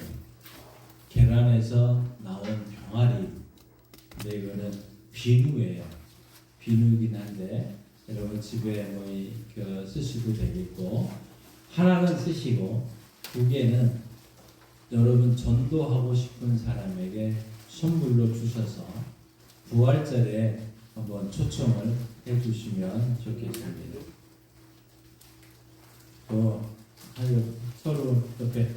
Speaker 2: 계란에서 나온 병아리. 근데 이거는 비누예요. 비누긴 한데 여러분 집에 뭐 쓰시도 되겠고 하나는 쓰시고 두 개는 여러분 전도하고 싶은 사람에게 선물로 주셔서 부활절에 한번 초청을 해주시면 좋겠습니다. 또 서로 옆에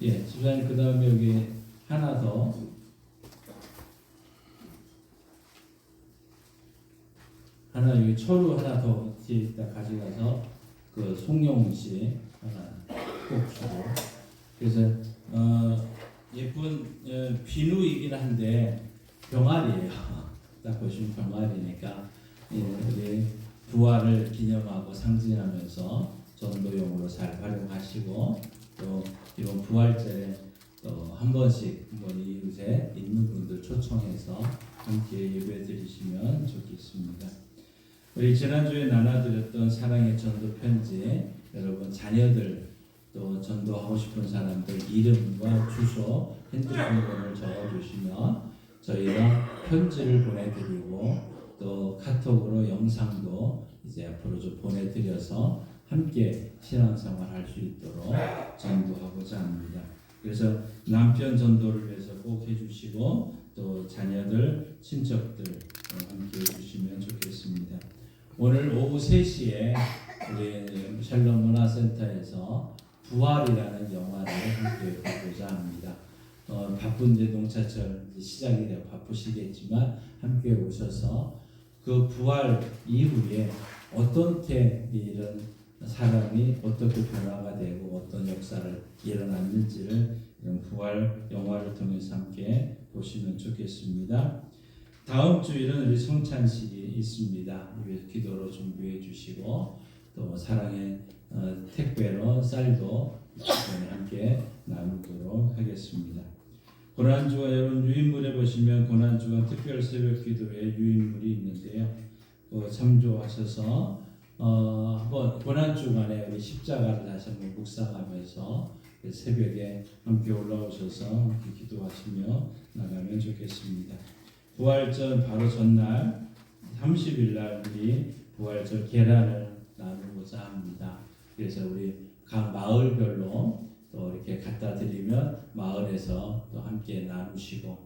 Speaker 2: 예, 집사님 그 다음에 여기 하나 더 여기 초루 하나 더 이따 가져가서 그 송영훈 씨 하나 꼭 주고 그래서 예쁜 비누이긴 한데 병아리예요. 딱 보시면 병아리니까 예, 우리 부활을 기념하고 상징하면서 전도용으로 잘 활용하시고 또 이번 부활절에 또 한 번씩 한번 이웃에 있는 분들 초청해서 함께 예배드리시면 좋겠습니다. 우리 지난주에 나눠드렸던 사랑의 전도 편지 여러분 자녀들 또 전도하고 싶은 사람들 이름과 주소 핸드폰 번호를 적어주시면 저희가 편지를 보내드리고 또 카톡으로 영상도 이제 앞으로 좀 보내드려서 함께 신앙생활 할 수 있도록 전도하고자 합니다. 그래서 남편 전도를 위해서 꼭 해주시고 또 자녀들, 친척들 함께 해주시면 좋겠습니다. 오늘 오후 3시에 우리 샬롬 문화센터에서 부활이라는 영화를 함께 보고자 합니다. 바쁜 농사철 시작이 되어 바쁘시겠지만 함께 오셔서 그 부활 이후에 어떻게 이런 사람이 어떻게 변화가 되고 어떤 역사를 일어났는지를 이런 부활 영화를 통해서 함께 보시면 좋겠습니다. 다음 주일은 우리 성찬식이 있습니다. 기도로 준비해 주시고 또 사랑의 택배로 쌀도 함께 나누도록 하겠습니다. 고난주가 여러분 유인물에 보시면 고난주가 특별 새벽 기도에 유인물이 있는데요. 참조하셔서 한번 고난주간에 우리 십자가를 다시 한번 묵상하면서 새벽에 함께 올라오셔서 함께 기도하시며 나가면 좋겠습니다. 부활절 바로 전날 30일 날 우리 부활절 계란을 나누고자 합니다. 그래서 우리 각 마을별로 또 이렇게 갖다 드리면 마을에서 또 함께 나누시고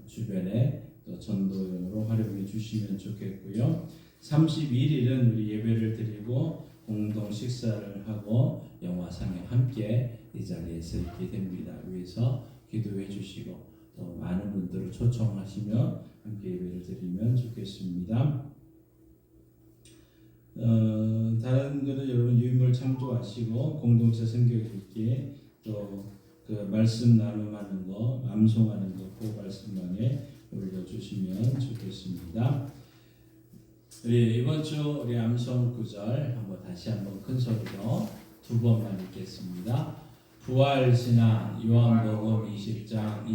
Speaker 2: 주변에 또 전도용으로 활용해 주시면 좋겠고요. 31일은 우리 예배를 드리고 공동 식사를 하고 영화상에 함께 이 자리에서 있게 됩니다. 위해서 기도해 주시고 또 많은 분들을 초청하시며 함께 예배를 드리면 좋겠습니다. 다른 거는 여러분 유인물 참조하시고 공동체 성경 읽기 또 그 말씀 나눔하는 거, 암송하는 거 꼭 말씀방에 올려주시면 좋겠습니다. 우리 이번 주 우리 암송 구절 다시 한번 큰 소리로 2번만 읽겠습니다. 부활신앙 요한복음 20장